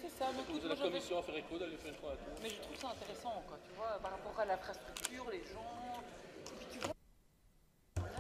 c'est ça. Donc, Vous la commission Affaires Éco d'aller faire quoi? Mais je trouve ça intéressant, quoi, tu vois, par rapport à l'infrastructure, les gens. Et puis tu vois, voilà,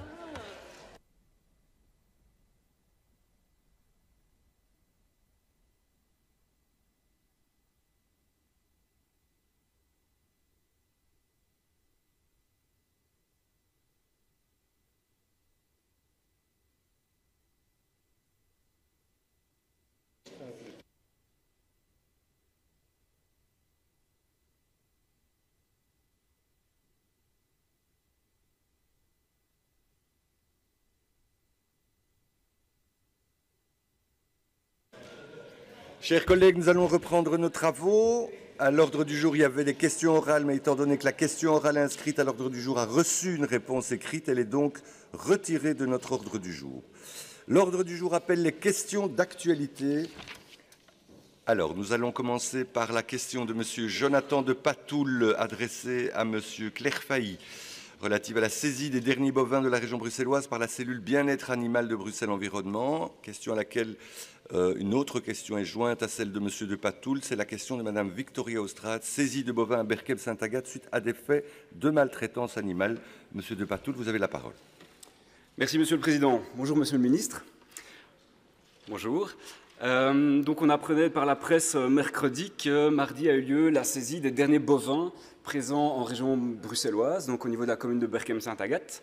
Chers collègues, nous allons reprendre nos travaux. À l'ordre du jour, il y avait des questions orales, mais étant donné que la question orale inscrite à l'ordre du jour a reçu une réponse écrite, elle est donc retirée de notre ordre du jour. L'ordre du jour appelle les questions d'actualité. Alors, nous allons commencer par la question de M. Jonathan de Patoul, adressée à M. Clerfailly, relative à la saisie des derniers bovins de la région bruxelloise par la cellule bien-être animal de Bruxelles Environnement. Question à laquelle une autre question est jointe à celle de M. de Patoul. C'est la question de Mme Victoria Austrade, saisie de bovins à Berkem-Saint-Agathe suite à des faits de maltraitance animale. M. de Patoul, vous avez la parole. Merci, Monsieur le Président. Bonjour, Monsieur le Ministre. Bonjour. Donc on apprenait par la presse mercredi que mardi a eu lieu la saisie des derniers bovins présents en région bruxelloise, donc au niveau de la commune de Berkem-Saint-Agathe.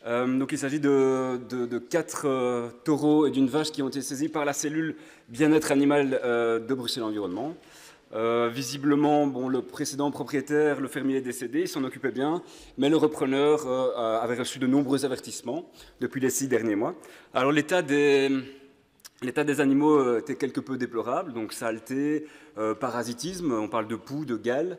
Donc il s'agit de 4 taureaux et d'une vache qui ont été saisis par la cellule bien-être animal de Bruxelles Environnement. Visiblement, bon, le précédent propriétaire, le fermier est décédé, il s'en occupait bien, mais le repreneur avait reçu de nombreux avertissements depuis les 6 derniers mois. Alors l'état des animaux était quelque peu déplorable, donc saleté, parasitisme, on parle de poux, de gale,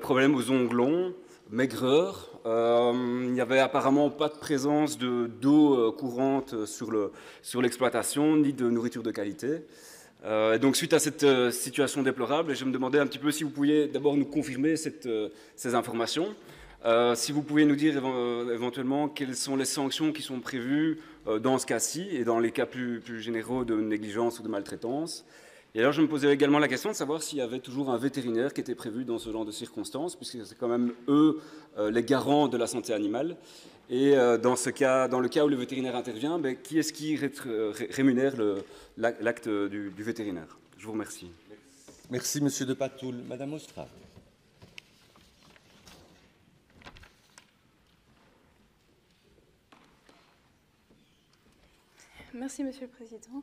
problème aux ongles longs, maigreur. Il n'y avait apparemment pas de présence d'eau courante sur l'exploitation, ni de nourriture de qualité. Donc suite à cette situation déplorable, je me demandais un petit peu si vous pouviez d'abord nous confirmer ces informations. Si vous pouvez nous dire éventuellement quelles sont les sanctions qui sont prévues dans ce cas-ci et dans les cas plus généraux de négligence ou de maltraitance. Et alors je me posais également la question de savoir s'il y avait toujours un vétérinaire qui était prévu dans ce genre de circonstances, puisque c'est quand même eux les garants de la santé animale. Et dans le cas où le vétérinaire intervient, qui est-ce qui rémunère l'acte du vétérinaire? Je vous remercie. Merci, Monsieur de Patoul. Madame Austrade. Merci, Monsieur le Président.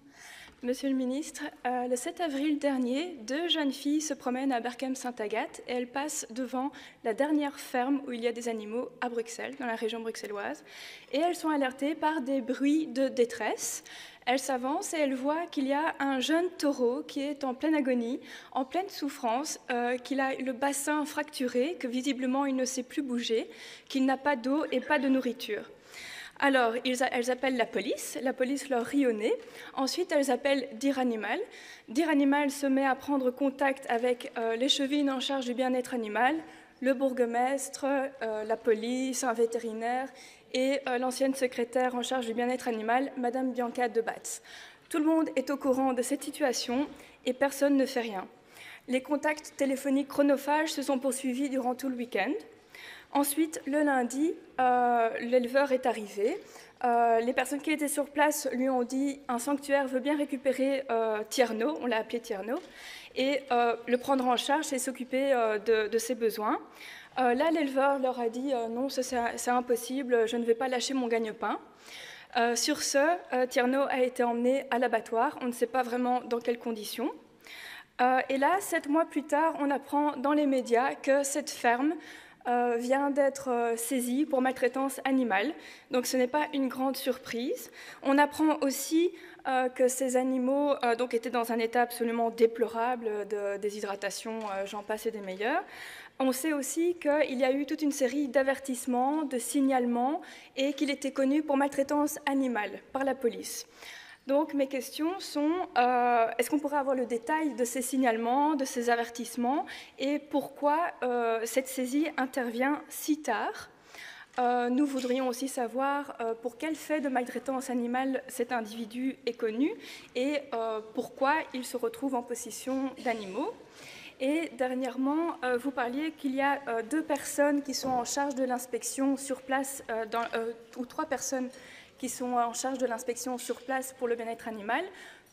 Monsieur le Ministre, le 7 avril dernier, 2 jeunes filles se promènent à Berkem-Saint-Agathe et elles passent devant la dernière ferme où il y a des animaux à Bruxelles, dans la région bruxelloise, et elles sont alertées par des bruits de détresse. Elles s'avancent et elles voient qu'il y a un jeune taureau qui est en pleine agonie, en pleine souffrance, qu'il a le bassin fracturé, que visiblement il ne sait plus bouger, qu'il n'a pas d'eau et pas de nourriture. Alors, elles appellent la police leur rit au nez. Ensuite, elles appellent Dire Animal. Dire Animal se met à prendre contact avec les chevines en charge du bien-être animal, le bourgmestre, la police, un vétérinaire et l'ancienne secrétaire en charge du bien-être animal, Madame Bianca de Batz. Tout le monde est au courant de cette situation et personne ne fait rien. Les contacts téléphoniques chronophages se sont poursuivis durant tout le week-end. Ensuite, le lundi, l'éleveur est arrivé. Les personnes qui étaient sur place lui ont dit « un sanctuaire veut bien récupérer Tierno », on l'a appelé Tierno, et le prendre en charge et s'occuper de ses besoins. Là, l'éleveur leur a dit « non, c'est impossible, je ne vais pas lâcher mon gagne-pain ». Sur ce, Tierno a été emmené à l'abattoir, on ne sait pas vraiment dans quelles conditions. Et là, 7 mois plus tard, on apprend dans les médias que cette ferme vient d'être saisie pour maltraitance animale. Donc ce n'est pas une grande surprise. On apprend aussi que ces animaux étaient dans un état absolument déplorable de déshydratation, j'en passe et des meilleurs. On sait aussi qu'il y a eu toute une série d'avertissements, de signalements, et qu'il était connu pour maltraitance animale par la police. Donc mes questions sont, est-ce qu'on pourrait avoir le détail de ces signalements, de ces avertissements, et pourquoi cette saisie intervient si tard? Nous voudrions aussi savoir pour quel fait de maltraitance animale cet individu est connu et pourquoi il se retrouve en possession d'animaux. Et dernièrement, vous parliez qu'il y a 2 personnes qui sont en charge de l'inspection sur place, ou 3 personnes qui sont en charge de l'inspection sur place pour le bien-être animal.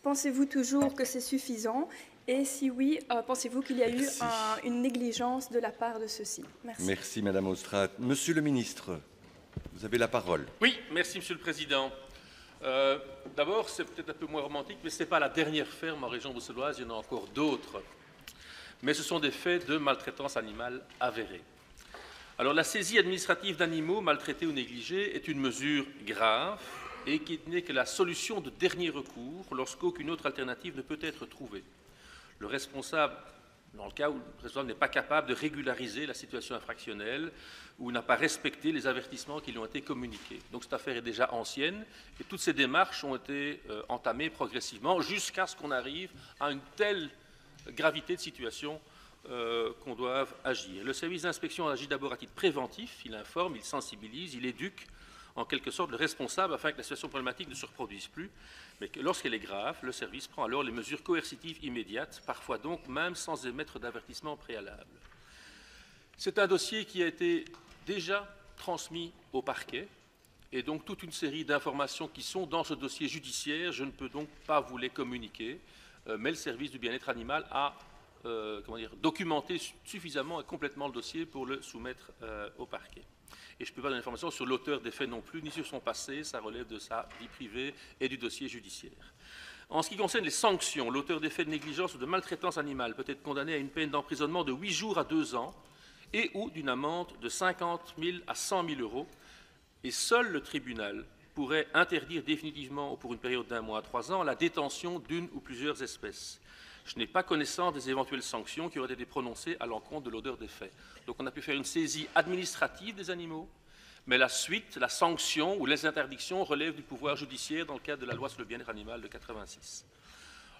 Pensez-vous toujours que c'est suffisant? Et si oui, pensez-vous qu'il y a eu une négligence de la part de ceux-ci? Merci. Merci, Madame Austrate. Monsieur le ministre, vous avez la parole. Oui, merci Monsieur le Président. D'abord, c'est peut-être un peu moins romantique, mais ce n'est pas la dernière ferme en région bruxelloise, il y en a encore d'autres. Mais ce sont des faits de maltraitance animale avérés. Alors, la saisie administrative d'animaux maltraités ou négligés est une mesure grave et qui n'est que la solution de dernier recours lorsqu'aucune autre alternative ne peut être trouvée. Le responsable, dans le cas où le responsable n'est pas capable de régulariser la situation infractionnelle ou n'a pas respecté les avertissements qui lui ont été communiqués. Donc cette affaire est déjà ancienne et toutes ces démarches ont été entamées progressivement jusqu'à ce qu'on arrive à une telle gravité de situation qu'on doive agir. Le service d'inspection agit d'abord à titre préventif, il informe, il sensibilise, il éduque en quelque sorte le responsable afin que la situation problématique ne se reproduise plus, mais que lorsqu'elle est grave, le service prend alors les mesures coercitives immédiates, parfois donc même sans émettre d'avertissement préalable. C'est un dossier qui a été déjà transmis au parquet et donc toute une série d'informations qui sont dans ce dossier judiciaire, je ne peux donc pas vous les communiquer, mais le service du bien-être animal a documenté suffisamment et complètement le dossier pour le soumettre au parquet. Et je ne peux pas donner d'informations sur l'auteur des faits non plus, ni sur son passé, ça relève de sa vie privée et du dossier judiciaire. En ce qui concerne les sanctions, l'auteur des faits de négligence ou de maltraitance animale peut être condamné à une peine d'emprisonnement de 8 jours à 2 ans et ou d'une amende de 50 000 à 100 000 euros. Et seul le tribunal pourrait interdire définitivement ou pour une période d'1 mois à 3 ans la détention d'une ou plusieurs espèces. Je n'ai pas connaissance des éventuelles sanctions qui auraient été prononcées à l'encontre de l'auteur des faits. Donc on a pu faire une saisie administrative des animaux, mais la suite, la sanction ou les interdictions relèvent du pouvoir judiciaire dans le cadre de la loi sur le bien-être animal de 1986.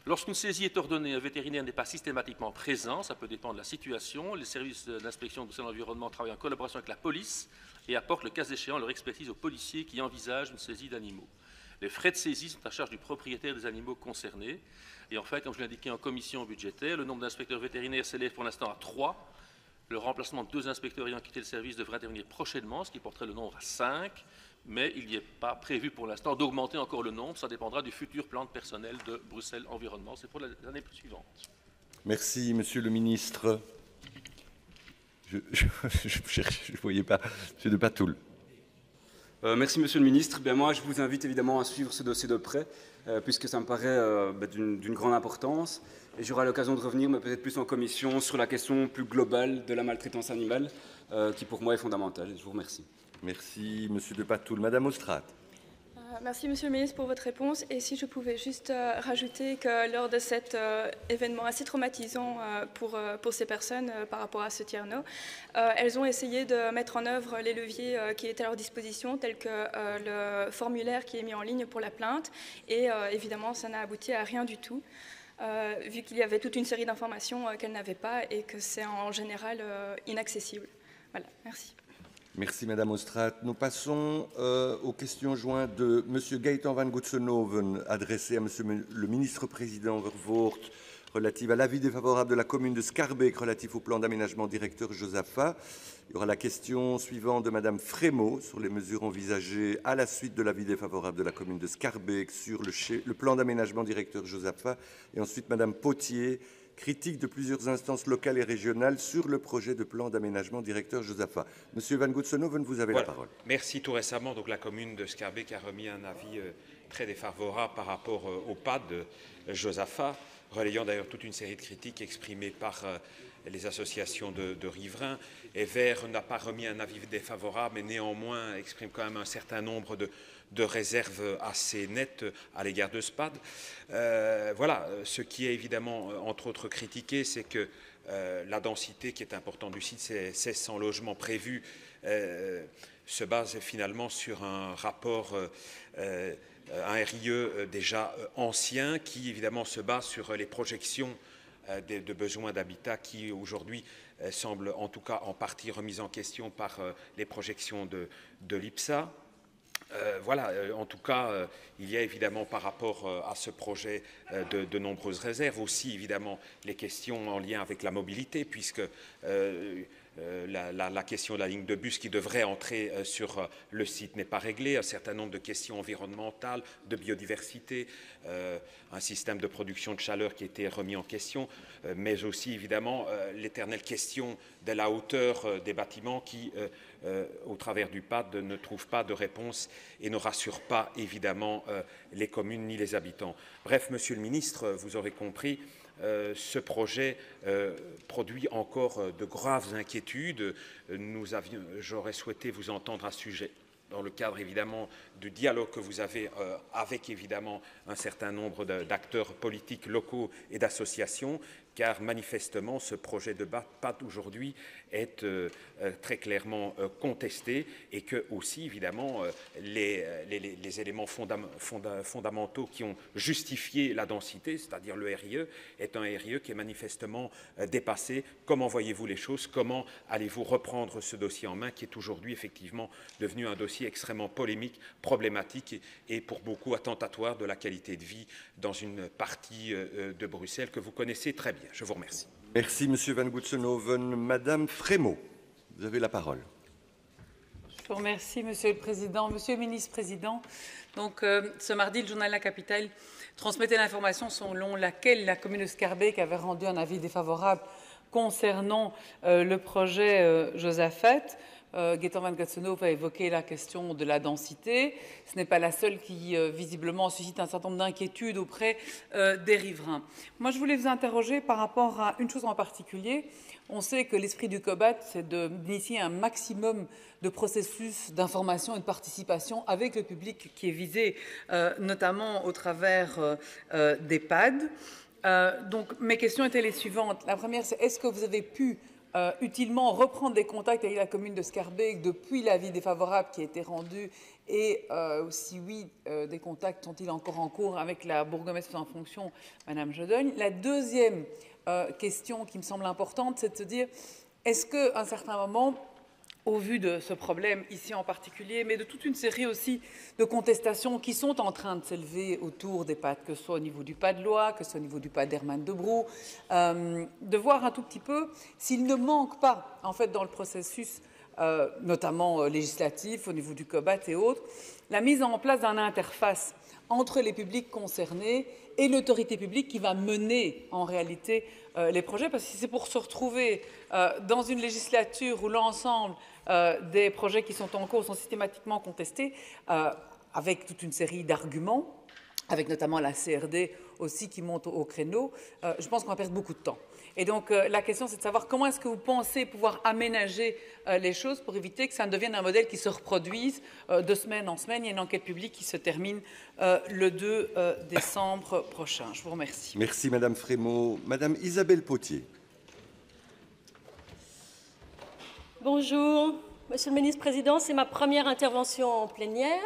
Lorsqu'une saisie est ordonnée, un vétérinaire n'est pas systématiquement présent, ça peut dépendre de la situation. Les services d'inspection de l'environnement travaillent en collaboration avec la police et apportent le cas échéant leur expertise aux policiers qui envisagent une saisie d'animaux. Les frais de saisie sont à charge du propriétaire des animaux concernés. Et enfin, comme je l'ai indiqué en commission budgétaire, le nombre d'inspecteurs vétérinaires s'élève pour l'instant à 3. Le remplacement de 2 inspecteurs ayant quitté le service devrait intervenir prochainement, ce qui porterait le nombre à 5. Mais il n'y est pas prévu pour l'instant d'augmenter encore le nombre. Ça dépendra du futur plan de personnel de Bruxelles Environnement. C'est pour les années suivantes. Merci, Monsieur le ministre. Je ne voyais pas. Monsieur de Patoul. Merci, Monsieur le ministre. Bien, moi, je vous invite évidemment à suivre ce dossier de près, puisque ça me paraît d'une grande importance. Et j'aurai l'occasion de revenir, mais peut-être plus en commission, sur la question plus globale de la maltraitance animale, qui pour moi est fondamentale. Je vous remercie. Merci, Monsieur de Patoul. Madame Austrate. Merci, Monsieur le ministre, pour votre réponse. Et si je pouvais juste rajouter que lors de cet événement assez traumatisant pour ces personnes par rapport à ce Tierno, elles ont essayé de mettre en œuvre les leviers qui étaient à leur disposition, tels que le formulaire qui est mis en ligne pour la plainte. Et évidemment, ça n'a abouti à rien du tout, vu qu'il y avait toute une série d'informations qu'elles n'avaient pas et que c'est en général inaccessible. Voilà, merci. Merci, Madame Austrate. Nous passons aux questions jointes de Monsieur Gaëtan van Goetsenhoven, adressées à Monsieur le ministre-président Vervoort, relative à l'avis défavorable de la commune de Schaerbeek relatif au plan d'aménagement directeur Josaphat. Il y aura la question suivante de Madame Frémaux sur les mesures envisagées à la suite de l'avis défavorable de la commune de Schaerbeek sur le plan d'aménagement directeur Josaphat. Et ensuite, Madame Potier, critique de plusieurs instances locales et régionales sur le projet de plan d'aménagement directeur Josaphat. Monsieur Van Goetsenhoven, vous avez la parole. Merci. Tout récemment, donc, la commune de Schaerbeek a remis un avis très défavorable par rapport au PAD de Josaphat, relayant d'ailleurs toute une série de critiques exprimées par les associations de riverains. Et Vert n'a pas remis un avis défavorable, mais néanmoins exprime quand même un certain nombre de réserves assez nettes à l'égard de SPAD. Voilà, ce qui est évidemment, entre autres, critiqué, c'est que la densité qui est importante du site, c'est 1600 logements prévus, se base finalement sur un rapport, un RIE déjà ancien, qui évidemment se base sur les projections de besoins d'habitat qui aujourd'hui semblent en tout cas en partie remis en question par les projections de l'IPSA. Voilà, en tout cas, il y a évidemment par rapport à ce projet de nombreuses réserves, aussi évidemment les questions en lien avec la mobilité, puisque la question de la ligne de bus qui devrait entrer sur le site n'est pas réglée, un certain nombre de questions environnementales, de biodiversité, un système de production de chaleur qui a été remis en question, mais aussi évidemment l'éternelle question de la hauteur des bâtiments qui, au travers du PAD, ne trouve pas de réponse et ne rassure pas évidemment les communes ni les habitants. Bref, Monsieur le Ministre, vous aurez compris, ce projet produit encore de graves inquiétudes. J'aurais souhaité vous entendre à ce sujet dans le cadre évidemment du dialogue que vous avez avec évidemment un certain nombre d'acteurs politiques locaux et d'associations, car manifestement ce projet de PAD aujourd'hui est très clairement contesté et que aussi évidemment les éléments fondamentaux qui ont justifié la densité, c'est-à-dire le RIE, est un RIE qui est manifestement dépassé. Comment voyez-vous les choses? Comment allez-vous reprendre ce dossier en main qui est aujourd'hui effectivement devenu un dossier extrêmement polémique, problématique et pour beaucoup attentatoire de la qualité de vie dans une partie de Bruxelles que vous connaissez très bien. Je vous remercie. Merci, Monsieur Van Goetsenhoven. Madame Frémaux, vous avez la parole. Je vous remercie, Monsieur le Président. Monsieur le Ministre-Président, donc, ce mardi, le journal La Capitale transmettait l'information selon laquelle la commune de Schaerbeek avait rendu un avis défavorable concernant le projet Josaphat. Gaëtan Van Goetsenhoven a évoqué la question de la densité. Ce n'est pas la seule qui, visiblement, suscite un certain nombre d'inquiétudes auprès des riverains. Moi, je voulais vous interroger par rapport à une chose en particulier. On sait que l'esprit du COBAT, c'est d'initier un maximum de processus d'information et de participation avec le public qui est visé, notamment au travers des PAD. Donc, mes questions étaient les suivantes. La première, c'est est-ce que vous avez pu utilement reprendre des contacts avec la commune de Schaerbeek depuis l'avis défavorable qui a été rendu et si oui, des contacts sont-ils encore en cours avec la bourgmestre en fonction, Madame Jodogne. La deuxième question qui me semble importante, c'est de se dire est-ce qu'à un certain moment, au vu de ce problème ici en particulier, mais de toute une série aussi de contestations qui sont en train de s'élever autour des PAD, que ce soit au niveau du PAD Loire, que ce soit au niveau du PAD Herman de Brou, de voir un tout petit peu s'il ne manque pas, en fait, dans le processus, notamment législatif, au niveau du COBAT et autres, la mise en place d'une interface entre les publics concernés et l'autorité publique qui va mener en réalité les projets, parce que c'est pour se retrouver dans une législature où l'ensemble des projets qui sont en cours sont systématiquement contestés, avec toute une série d'arguments, avec notamment la CRD aussi qui monte au créneau, je pense qu'on va perdre beaucoup de temps. Et donc la question c'est de savoir comment est-ce que vous pensez pouvoir aménager les choses pour éviter que ça ne devienne un modèle qui se reproduise de semaine en semaine. Il y a une enquête publique qui se termine le 2 décembre prochain. Je vous remercie. Merci Madame Frémaux. Madame Isabelle Potier. Bonjour, Monsieur le Ministre-Président, c'est ma première intervention en plénière.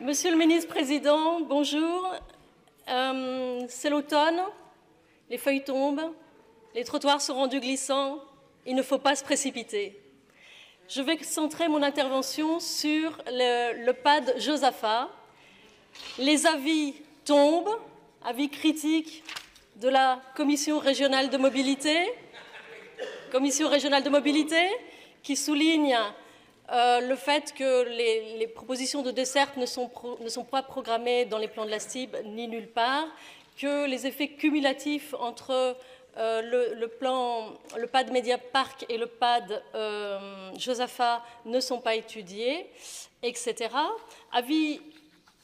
Monsieur le Ministre-Président, bonjour. C'est l'automne, les feuilles tombent, les trottoirs sont rendus glissants, il ne faut pas se précipiter. Je vais centrer mon intervention sur le PAD Josaphat. Les avis tombent, avis critiques de la Commission régionale de mobilité, qui souligne le fait que les propositions de desserte ne sont pas programmées dans les plans de la STIB ni nulle part, que les effets cumulatifs entre le PAD Média Parc et le PAD Josaphat ne sont pas étudiés, etc. Avis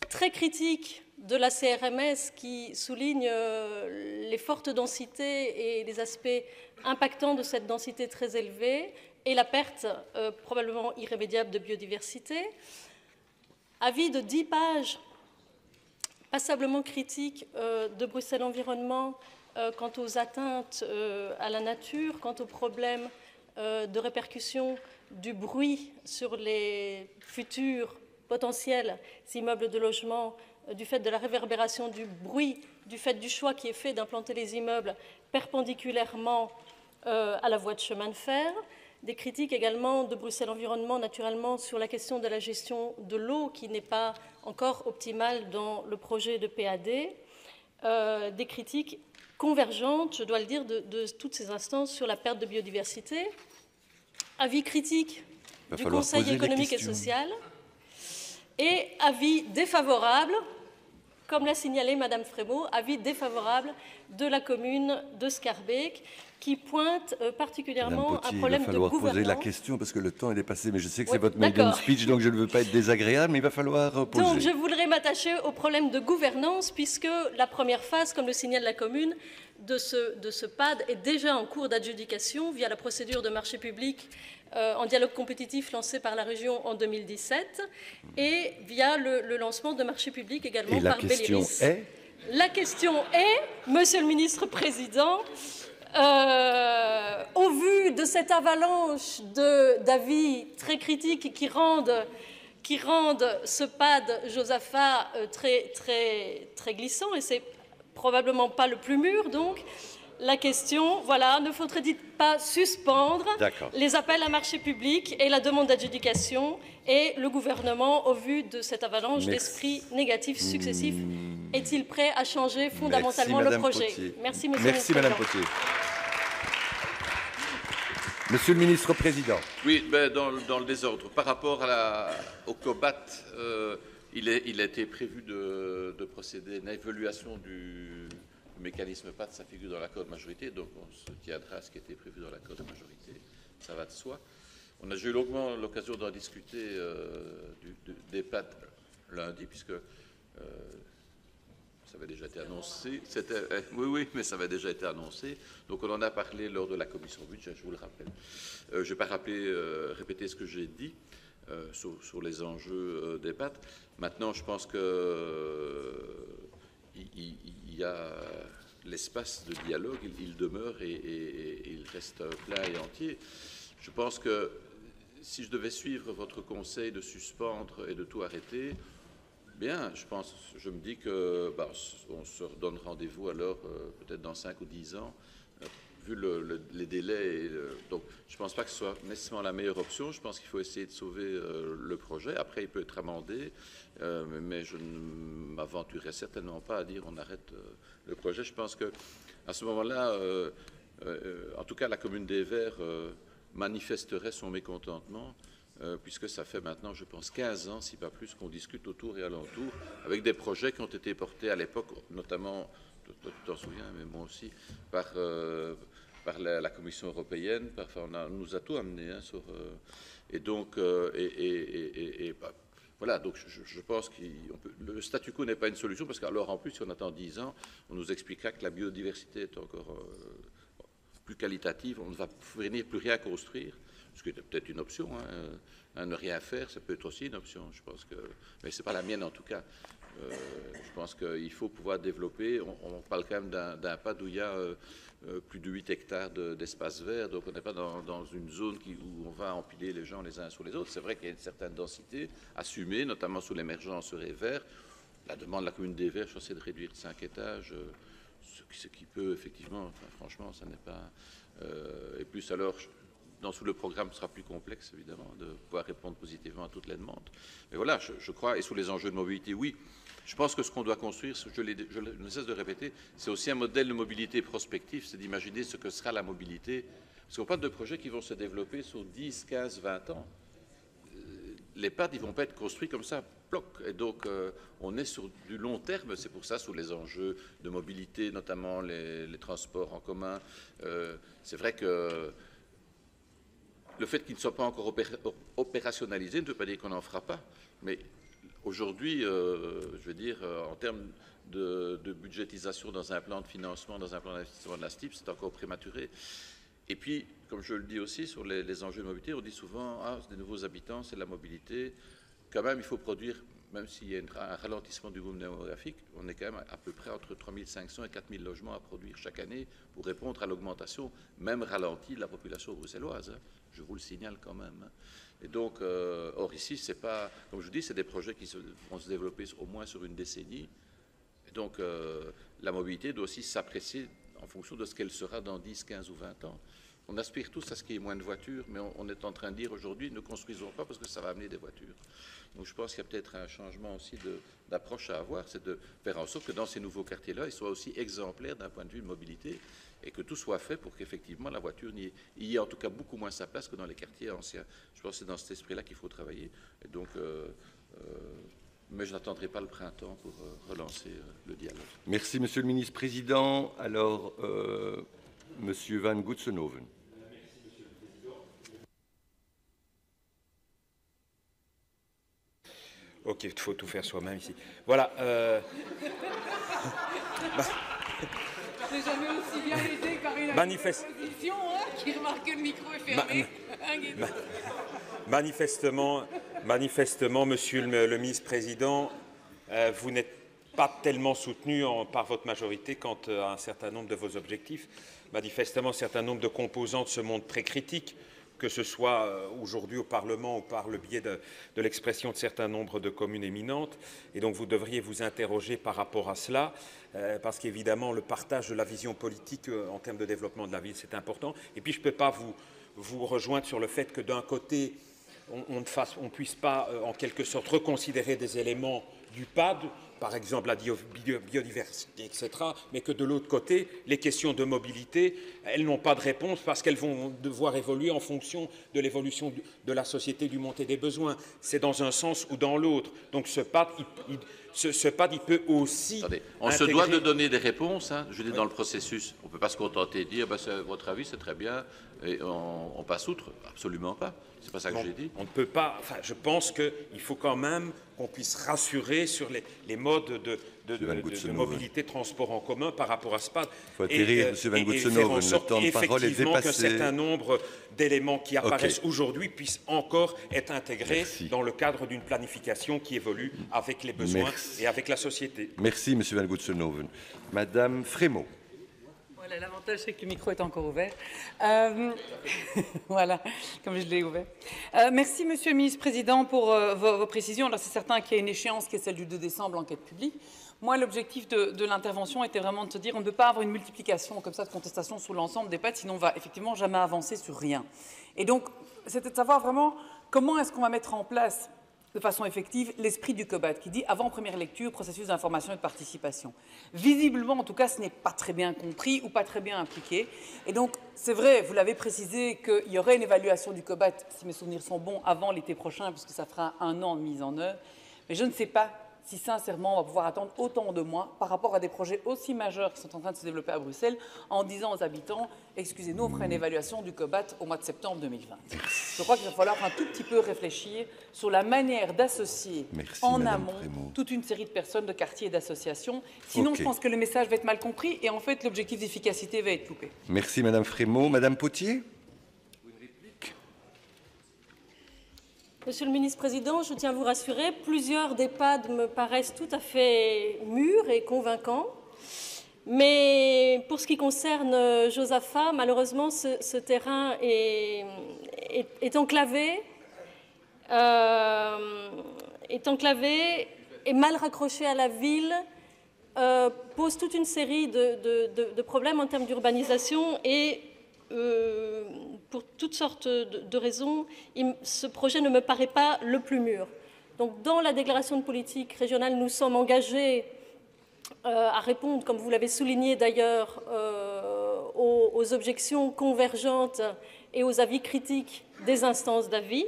très critique de la CRMS qui souligne les fortes densités et les aspects impactants de cette densité très élevée et la perte probablement irrémédiable de biodiversité. Avis de 10 pages passablement critiques de Bruxelles Environnement quant aux atteintes à la nature, quant aux problèmes de répercussion du bruit sur les futurs potentiels immeubles de logement du fait de la réverbération du bruit, du fait du choix qui est fait d'implanter les immeubles perpendiculairement à la voie de chemin de fer. Des critiques également de Bruxelles Environnement, naturellement, sur la question de la gestion de l'eau qui n'est pas encore optimale dans le projet de PAD. Des critiques convergentes, je dois le dire, de toutes ces instances sur la perte de biodiversité. Avis critique du Conseil économique et social et avis défavorable, comme l'a signalé Madame Frémaux, avis défavorable de la commune de Schaerbeek qui pointe particulièrement Potier, un problème de gouvernance. Il va falloir poser la question parce que le temps est dépassé, mais je sais que c'est votre maiden speech, donc je ne veux pas être désagréable, mais il va falloir poser. Donc je voudrais m'attacher au problème de gouvernance, puisque la première phase, comme le signale la commune, de ce PAD est déjà en cours d'adjudication via la procédure de marché public en dialogue compétitif lancé par la région en 2017 et via le lancement de marché public également par Belliris. La question est, Monsieur le ministre-président, au vu de cette avalanche d'avis très critiques qui rendent ce PAD Josaphat très glissant, et c'est probablement pas le plus mûr, donc la question, voilà, ne faudrait-il pas suspendre les appels à marché public et la demande d'adjudication, et le gouvernement, au vu de cette avalanche d'esprits négatifs successifs, est-il prêt à changer fondamentalement le projet? Merci, Monsieur le Président. Madame Potier. Monsieur le ministre-président. Oui, dans le désordre. Par rapport au COBAT, il a été prévu de procéder à une évaluation du mécanisme PAD, ça figure dans l'accord de majorité, donc on se tiendra à ce qui était prévu dans l'accord de majorité, ça va de soi. On a eu longuement l'occasion d'en discuter des PAD lundi, puisque ça avait déjà été annoncé. Oui, mais ça avait déjà été annoncé. Donc on en a parlé lors de la commission budget, je vous le rappelle. Je ne vais pas répéter ce que j'ai dit sur les enjeux des PAD. Maintenant, je pense que il y a l'espace de dialogue, il demeure et il reste plein et entier. Je pense que si je devais suivre votre conseil de suspendre et de tout arrêter, bien, je me dis que on se redonne rendez-vous alors peut-être dans 5 ou 10 ans, vu les délais. Donc, je ne pense pas que ce soit nécessairement la meilleure option. Je pense qu'il faut essayer de sauver le projet. Après, il peut être amendé, mais je ne m'aventurerai certainement pas à dire on arrête le projet. Je pense que à ce moment-là, en tout cas, la commune des Verts manifesterait son mécontentement, puisque ça fait maintenant, je pense, 15 ans, si pas plus, qu'on discute autour et alentour, avec des projets qui ont été portés à l'époque, notamment, tu t'en souviens, mais moi aussi, par la Commission européenne. On nous a tout amené. Et donc, voilà, donc je pense que le statu quo n'est pas une solution, parce qu'alors, en plus, si on attend 10 ans, on nous expliquera que la biodiversité est encore plus qualitative, on ne va venir plus rien construire, ce qui est peut-être une option. Ne rien faire, ça peut être aussi une option, je pense que, mais c'est pas la mienne en tout cas. Je pense qu'il faut pouvoir développer. On parle quand même d'un PAD où il y a plus de 8 hectares d'espace vert, donc on n'est pas dans une zone où on va empiler les gens les uns sur les autres. C'est vrai qu'il y a une certaine densité assumée, notamment sous l'émergence des verts. La demande de la commune des Verts, je pense, c'est de réduire de 5 étages, ce qui peut effectivement, franchement, ça n'est pas... et plus alors... Sous le programme, ce sera plus complexe, évidemment, de pouvoir répondre positivement à toutes les demandes. Mais voilà, je crois, et sous les enjeux de mobilité, oui, je pense que ce qu'on doit construire, je ne cesse de répéter, c'est aussi un modèle de mobilité prospectif, c'est d'imaginer ce que sera la mobilité. Parce qu'on parle de projets qui vont se développer sur 10, 15, 20 ans. Les PAD, ils ne vont pas être construits comme ça, bloc. Et donc, on est sur du long terme, c'est pour ça, sous les enjeux de mobilité, notamment les transports en commun. C'est vrai que le fait qu'il ne soit pas encore opérationnalisé ne veut pas dire qu'on n'en fera pas. Mais aujourd'hui, je veux dire, en termes de budgétisation dans un plan de financement, dans un plan d'investissement de la STIP, c'est encore prématuré. Et puis, comme je le dis aussi, sur les enjeux de mobilité, on dit souvent, c'est des nouveaux habitants, c'est de la mobilité. Quand même, il faut produire même s'il y a un ralentissement du boom démographique, on est quand même à peu près entre 3500 et 4000 logements à produire chaque année pour répondre à l'augmentation, même ralentie, de la population bruxelloise. Hein. Je vous le signale quand même. Hein. Et donc, or ici, c'est pas, comme je vous dis, c'est des projets qui vont se développer au moins sur une décennie. Et donc, la mobilité doit aussi s'apprécier en fonction de ce qu'elle sera dans 10, 15 ou 20 ans. On aspire tous à ce qu'il y ait moins de voitures, mais on est en train de dire aujourd'hui, ne construisons pas parce que ça va amener des voitures. Donc je pense qu'il y a peut-être un changement aussi d'approche à avoir, c'est de faire en sorte que dans ces nouveaux quartiers-là, ils soient aussi exemplaires d'un point de vue de mobilité et que tout soit fait pour qu'effectivement la voiture y ait en tout cas beaucoup moins sa place que dans les quartiers anciens. Je pense que c'est dans cet esprit-là qu'il faut travailler. Et donc, mais je n'attendrai pas le printemps pour relancer le dialogue. Merci, Monsieur le ministre-président. Alors, Monsieur Van Goetsenhoven. Ok, il faut tout faire soi-même ici. Voilà. Je n'ai jamais aussi bien été car il a une position qui remarque que le micro est fermé. Manifestement, Monsieur le ministre-président, vous n'êtes pas tellement soutenu par votre majorité quant à un certain nombre de vos objectifs. Manifestement, un certain nombre de composantes se montrent très critiques, que ce soit aujourd'hui au Parlement ou par le biais de l'expression de certains nombres de communes éminentes. Et donc vous devriez vous interroger par rapport à cela, parce qu'évidemment le partage de la vision politique en termes de développement de la ville, c'est important. Et puis je ne peux pas vous rejoindre sur le fait que d'un côté, on ne puisse pas en quelque sorte reconsidérer des éléments du PAD, par exemple la biodiversité, etc., mais que de l'autre côté, les questions de mobilité, elles n'ont pas de réponse parce qu'elles vont devoir évoluer en fonction de l'évolution de la société, du montée des besoins. C'est dans un sens ou dans l'autre. Donc ce PAD, il peut aussi... Attendez, on se doit de donner des réponses, hein, je dis dans le processus. On ne peut pas se contenter de dire votre avis, c'est très bien, et on passe outre. Absolument pas. C'est pas ça que j'ai dit. On ne peut pas... Enfin, je pense qu'il faut quand même qu'on puisse rassurer sur les modes de mobilité, transport en commun par rapport à ce PAD. Il faut atterrir, M. Van Goetsenhoven, le temps de parole est dépassé. Qu'un certain nombre d'éléments qui apparaissent aujourd'hui puissent encore être intégrés dans le cadre d'une planification qui évolue avec les besoins et avec la société. Merci, M. Van Goetsenhoven. Madame Frémaux. Voilà, l'avantage, c'est que le micro est encore ouvert. Voilà, comme je l'ai ouvert. Merci, Monsieur le ministre-président, pour vos précisions. Alors, c'est certain qu'il y a une échéance qui est celle du 2 décembre, l'enquête publique. Moi, l'objectif de l'intervention était vraiment de se dire on ne peut pas avoir une multiplication comme ça de contestations sur l'ensemble des PAD, sinon on va effectivement jamais avancer sur rien. Et donc, c'était de savoir vraiment comment est-ce qu'on va mettre en place de façon effective l'esprit du COBAT qui dit avant première lecture, processus d'information et de participation. Visiblement, en tout cas, ce n'est pas très bien compris ou pas très bien impliqué. Et donc, c'est vrai, vous l'avez précisé, qu'il y aurait une évaluation du COBAT, si mes souvenirs sont bons, avant l'été prochain, puisque ça fera 1 an de mise en œuvre. Mais je ne sais pas si sincèrement on va pouvoir attendre autant de mois par rapport à des projets aussi majeurs qui sont en train de se développer à Bruxelles en disant aux habitants « Excusez-nous, on fera une évaluation du COBAT au mois de septembre 2020 ». Je crois qu'il va falloir un tout petit peu réfléchir sur la manière d'associer en amont toute une série de personnes, de quartiers et d'associations. Sinon, je pense que le message va être mal compris et en fait, l'objectif d'efficacité va être loupé. Merci Madame Frémaux. Madame Potier. Monsieur le ministre-président, je tiens à vous rassurer, plusieurs des PAD me paraissent tout à fait mûrs et convaincants. Mais pour ce qui concerne Josaphat, malheureusement, ce terrain est enclavé, est mal raccroché à la ville, pose toute une série de problèmes en termes d'urbanisation et pour toutes sortes de raisons, ce projet ne me paraît pas le plus mûr. Donc, dans la déclaration de politique régionale, nous sommes engagés à répondre, comme vous l'avez souligné d'ailleurs, aux objections convergentes et aux avis critiques des instances d'avis.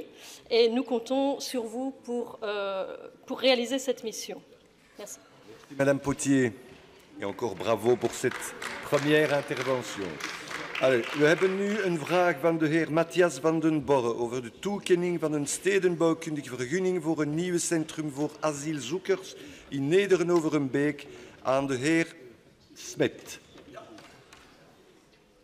Et nous comptons sur vous pour réaliser cette mission. Merci. Merci Madame Potier. Et encore bravo pour cette première intervention. Allee, we hebben nu een vraag van de heer Matthias van den Borre over de toekenning van een stedenbouwkundige vergunning voor een nieuw centrum voor asielzoekers in Nederen-Overenbeek aan de heer Smet.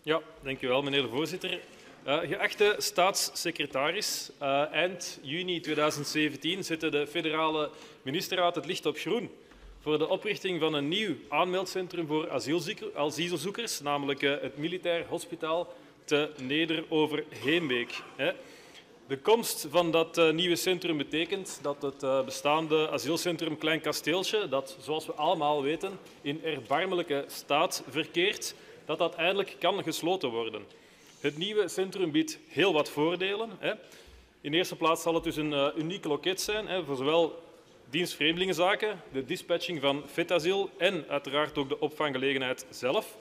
Ja, dank u wel, meneer de voorzitter. Geachte staatssecretaris, eind juni 2017 zette de federale ministerraad het licht op groen voor de oprichting van een nieuw aanmeldcentrum voor asielzoekers, namelijk het Militair Hospitaal te Neder-Overheembeek. De komst van dat nieuwe centrum betekent dat het bestaande asielcentrum Klein Kasteeltje, dat zoals we allemaal weten in erbarmelijke staat verkeert, dat eindelijk kan gesloten worden. Het nieuwe centrum biedt heel wat voordelen. In eerste plaats zal het dus een uniek loket zijn voor zowel dienst Vreemdelingenzaken, de dispatching van vetasiel en uiteraard ook de opvanggelegenheid zelf.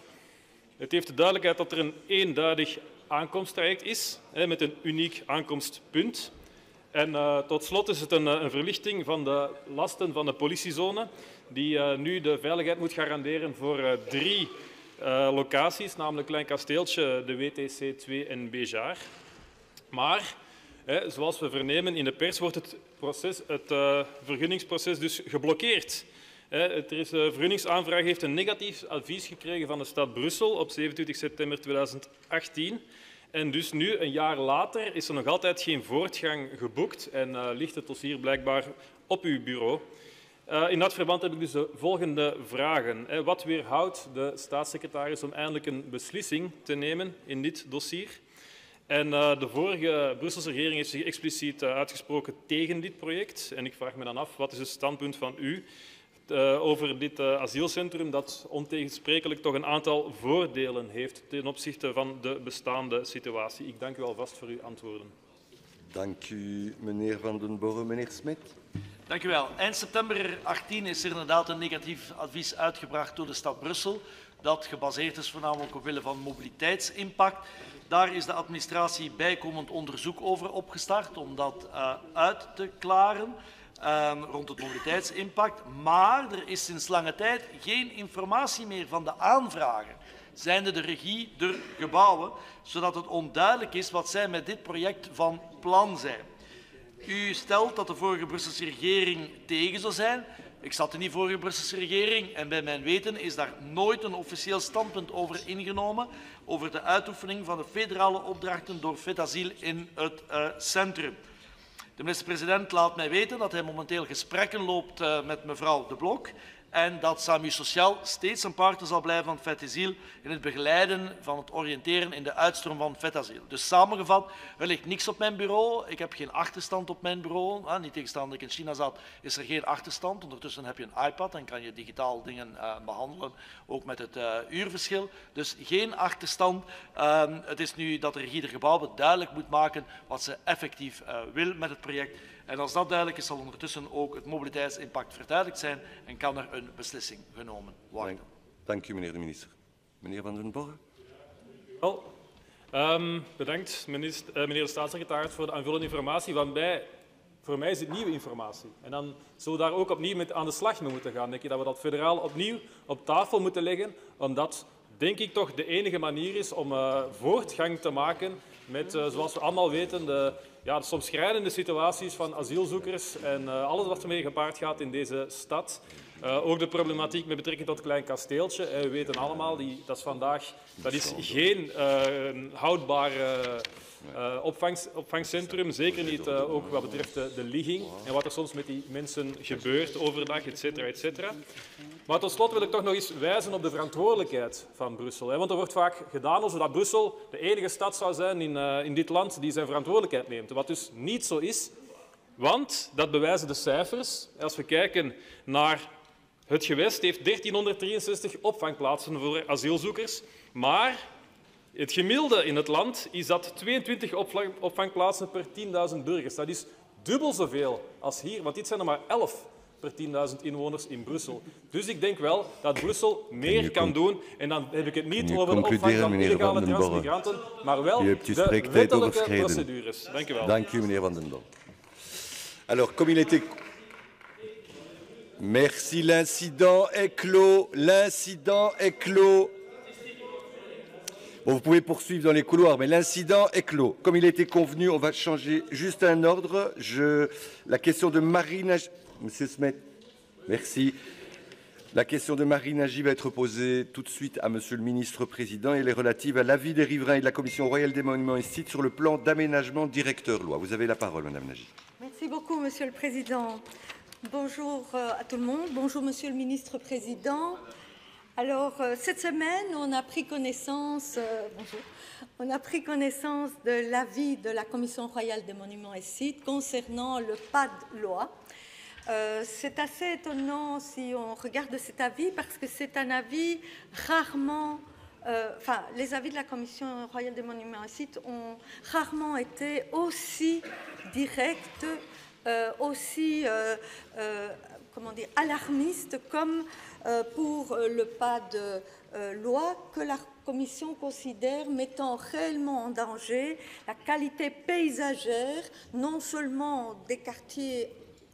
Het heeft de duidelijkheid dat er een eenduidig aankomsttraject is met een uniek aankomstpunt. En tot slot is het een verlichting van de lasten van de politiezone die nu de veiligheid moet garanderen voor 3 locaties, namelijk Klein Kasteeltje, de WTC 2 en Béjaar. Maar, zoals we vernemen in de pers, wordt het vergunningsproces dus geblokkeerd. De vergunningsaanvraag heeft een negatief advies gekregen van de stad Brussel op 27 september 2018. En dus nu, een jaar later, is er nog altijd geen voortgang geboekt en ligt het dossier blijkbaar op uw bureau. In dat verband heb ik dus de volgende vragen. Wat weerhoudt de staatssecretaris om eindelijk een beslissing te nemen in dit dossier? En de vorige Brusselse regering heeft zich expliciet uitgesproken tegen dit project. En ik vraag me dan af, wat is het standpunt van u over dit asielcentrum dat ontegensprekelijk toch een aantal voordelen heeft ten opzichte van de bestaande situatie? Ik dank u alvast voor uw antwoorden. Dank u, meneer Van den Borre. Meneer Smit. Dank u wel. Eind september 2018 is er inderdaad een negatief advies uitgebracht door de stad Brussel, dat gebaseerd is voornamelijk op wille van mobiliteitsimpact. Daar is de administratie bijkomend onderzoek over opgestart om dat uit te klaren rond het mobiliteitsimpact. Maar er is sinds lange tijd geen informatie meer van de aanvrager, zijnde de regie der gebouwen, zodat het onduidelijk is wat zij met dit project van plan zijn. U stelt dat de vorige Brusselse regering tegen zou zijn. Ik zat in die vorige Brusselse regering en bij mijn weten is daar nooit een officieel standpunt over ingenomen over de uitoefening van de federale opdrachten door Vetasiel in het centrum. De minister-president laat mij weten dat hij momenteel gesprekken loopt met mevrouw De Blok en dat SAMU Sociaal steeds een partner zal blijven van Vetasiel in het begeleiden van het oriënteren in de uitstroom van Vetasiel. Dus samengevat, er ligt niks op mijn bureau. Ik heb geen achterstand op mijn bureau. Niet tegenstaande dat ik in China zat, is er geen achterstand. Ondertussen heb je een iPad en kan je digitaal dingen behandelen, ook met het uurverschil. Dus geen achterstand. Het is nu dat de regie der gebouwen duidelijk moet maken wat ze effectief wil met het project. En als dat duidelijk is, zal ondertussen ook het mobiliteitsimpact verduidelijkt zijn en kan er een beslissing genomen worden. Dank u, meneer de minister. Meneer Van den Borre. Wel, bedankt, meneer de staatssecretaris, voor de aanvullende informatie. Voor mij is dit nieuwe informatie. En dan zullen we daar ook opnieuw mee aan de slag mee moeten gaan. Denk je dat we dat federaal opnieuw op tafel moeten leggen, omdat, denk ik, toch de enige manier is om voortgang te maken met, zoals we allemaal weten, de soms schrijnende situaties van asielzoekers en alles wat ermee gepaard gaat in deze stad. Ook de problematiek met betrekking tot Klein Kasteeltje. We weten allemaal, dat is geen houdbaar opvangcentrum. Zeker niet ook wat betreft de ligging en wat er soms met die mensen gebeurt overdag, et cetera, et cetera. Maar tot slot wil ik toch nog eens wijzen op de verantwoordelijkheid van Brussel. Want er wordt vaak gedaan alsof Brussel de enige stad zou zijn in dit land die zijn verantwoordelijkheid neemt. Wat dus niet zo is, want dat bewijzen de cijfers. Als we kijken naar het gewest, heeft 1363 opvangplaatsen voor asielzoekers, maar het gemiddelde in het land is dat 22 opvangplaatsen per 10.000 burgers. Dat is dubbel zoveel als hier, want dit zijn er maar 11 per 10.000 inwoners in Brussel. Dus ik denk wel dat Brussel meer kan doen. En dan heb ik het niet over de opvang van illegale transmigranten, maar wel de wettelijke procedures. Dank u wel. Dank u, meneer Van den Borre. Alors, comme il était... Merci, l'incident est clos. L'incident est clos. Bon, vous pouvez poursuivre dans les couloirs, mais l'incident est clos. Comme il a été convenu, on va changer juste un ordre. La question de Marina... Monsieur Smet, merci. La question de Marie Nagy va être posée tout de suite à Monsieur le ministre-président. Elle est relative à l'avis des riverains et de la Commission royale des monuments et sites sur le plan d'aménagement directeur loi. Vous avez la parole, Madame Nagy. Merci beaucoup, Monsieur le Président. Bonjour à tout le monde. Bonjour, Monsieur le ministre-président. Alors, cette semaine, on a pris connaissance de l'avis de la Commission royale des monuments et sites concernant le PAD loi. C'est assez étonnant si on regarde cet avis parce que c'est un avis rarement... les avis de la Commission royale des monuments et sites ont rarement été aussi directs, aussi alarmistes comme pour le PAD loi que la Commission considère mettant réellement en danger la qualité paysagère, non seulement des quartiers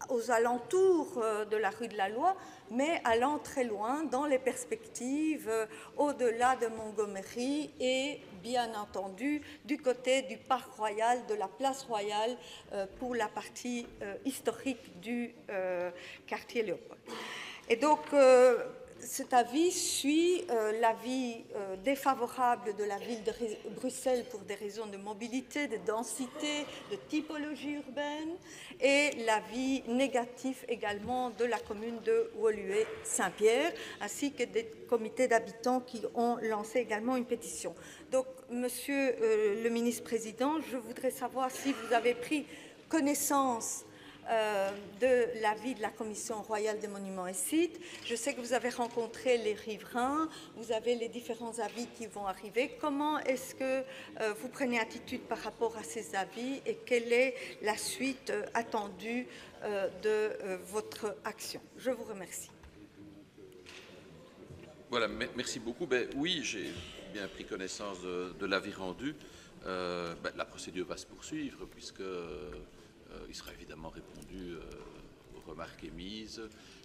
aux alentours de la rue de la Loi, mais allant très loin dans les perspectives au-delà de Montgomery et bien entendu du côté du Parc Royal, de la Place Royale pour la partie historique du quartier Léopold. Et donc, cet avis suit l'avis défavorable de la ville de Bruxelles pour des raisons de mobilité, de densité, de typologie urbaine et l'avis négatif également de la commune de Woluwe-Saint-Pierre ainsi que des comités d'habitants qui ont lancé également une pétition. Donc, Monsieur le ministre-président, je voudrais savoir si vous avez pris connaissance de l'avis de la Commission royale des monuments et sites. Je sais que vous avez rencontré les riverains, vous avez les différents avis qui vont arriver. Comment est-ce que vous prenez attitude par rapport à ces avis et quelle est la suite attendue de votre action? Je vous remercie. Voilà, merci beaucoup. Oui, j'ai bien pris connaissance de l'avis rendu. La procédure va se poursuivre puisque il sera évidemment répondu aux remarques émises.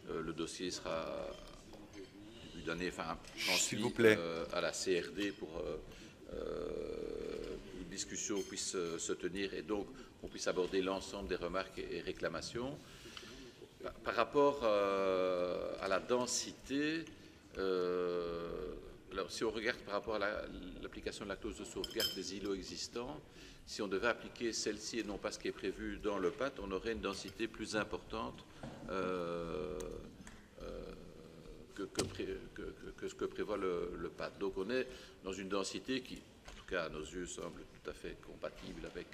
Le dossier sera début d'année, transmis à la CRD pour qu'une discussion puisse se tenir et donc on puisse aborder l'ensemble des remarques et réclamations. Par rapport à la densité, alors, si on regarde par rapport à l'application de la clause de sauvegarde des îlots existants, si on devait appliquer celle-ci et non pas ce qui est prévu dans le PAT, on aurait une densité plus importante que ce que prévoit le PAT. Donc on est dans une densité qui, en tout cas à nos yeux, semble tout à fait compatible avec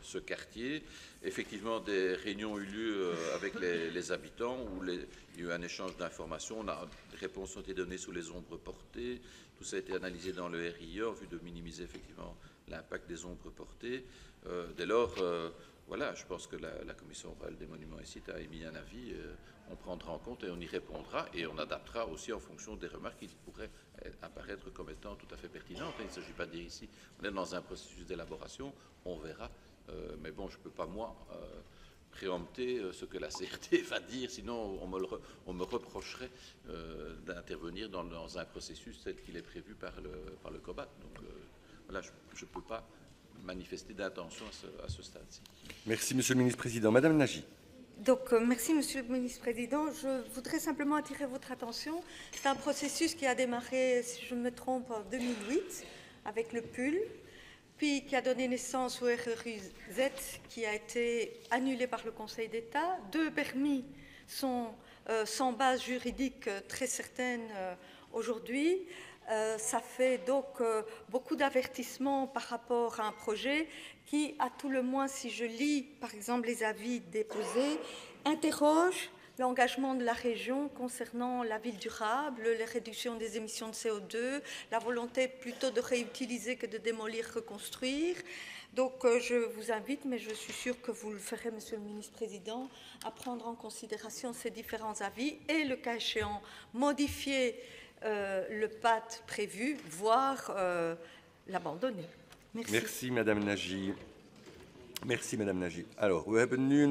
ce quartier. Effectivement, des réunions ont eu lieu avec les habitants où il y a eu un échange d'informations. Des réponses ont été données sous les ombres portées. Tout ça a été analysé dans le RIE en vue de minimiser effectivement l'impact des ombres portées. Dès lors, voilà, je pense que la Commission royale des monuments et sites a émis un avis. On prendra en compte et on y répondra et on adaptera aussi en fonction des remarques qui pourraient apparaître comme étant tout à fait pertinentes. Il ne s'agit pas de dire ici, on est dans un processus d'élaboration, on verra. Mais bon, je ne peux pas, moi, préempter ce que la CRD va dire, sinon on me reprocherait d'intervenir dans un processus tel qu'il est prévu par le COBAT. Donc voilà, je ne peux pas manifester d'intention à ce stade-ci. Merci, Monsieur le ministre-président. Madame Nagy. Donc, merci, Monsieur le ministre-président. Je voudrais simplement attirer votre attention. C'est un processus qui a démarré, si je ne me trompe, en 2008 avec le PUL, puis qui a donné naissance au RRUZ, qui a été annulé par le Conseil d'État. 2 permis sont sans base juridique très certaine aujourd'hui. Ça fait donc beaucoup d'avertissements par rapport à un projet qui, à tout le moins, si je lis par exemple les avis déposés, interroge l'engagement de la région concernant la ville durable, les réductions des émissions de CO2, la volonté plutôt de réutiliser que de démolir, reconstruire. Donc je vous invite, mais je suis sûre que vous le ferez, Monsieur le ministre-président, à prendre en considération ces différents avis et, le cas échéant, modifier le PAT prévu, voire l'abandonner. Merci. Merci, Madame Nagy. Merci, Madame Nagy. Alors, we hebben nu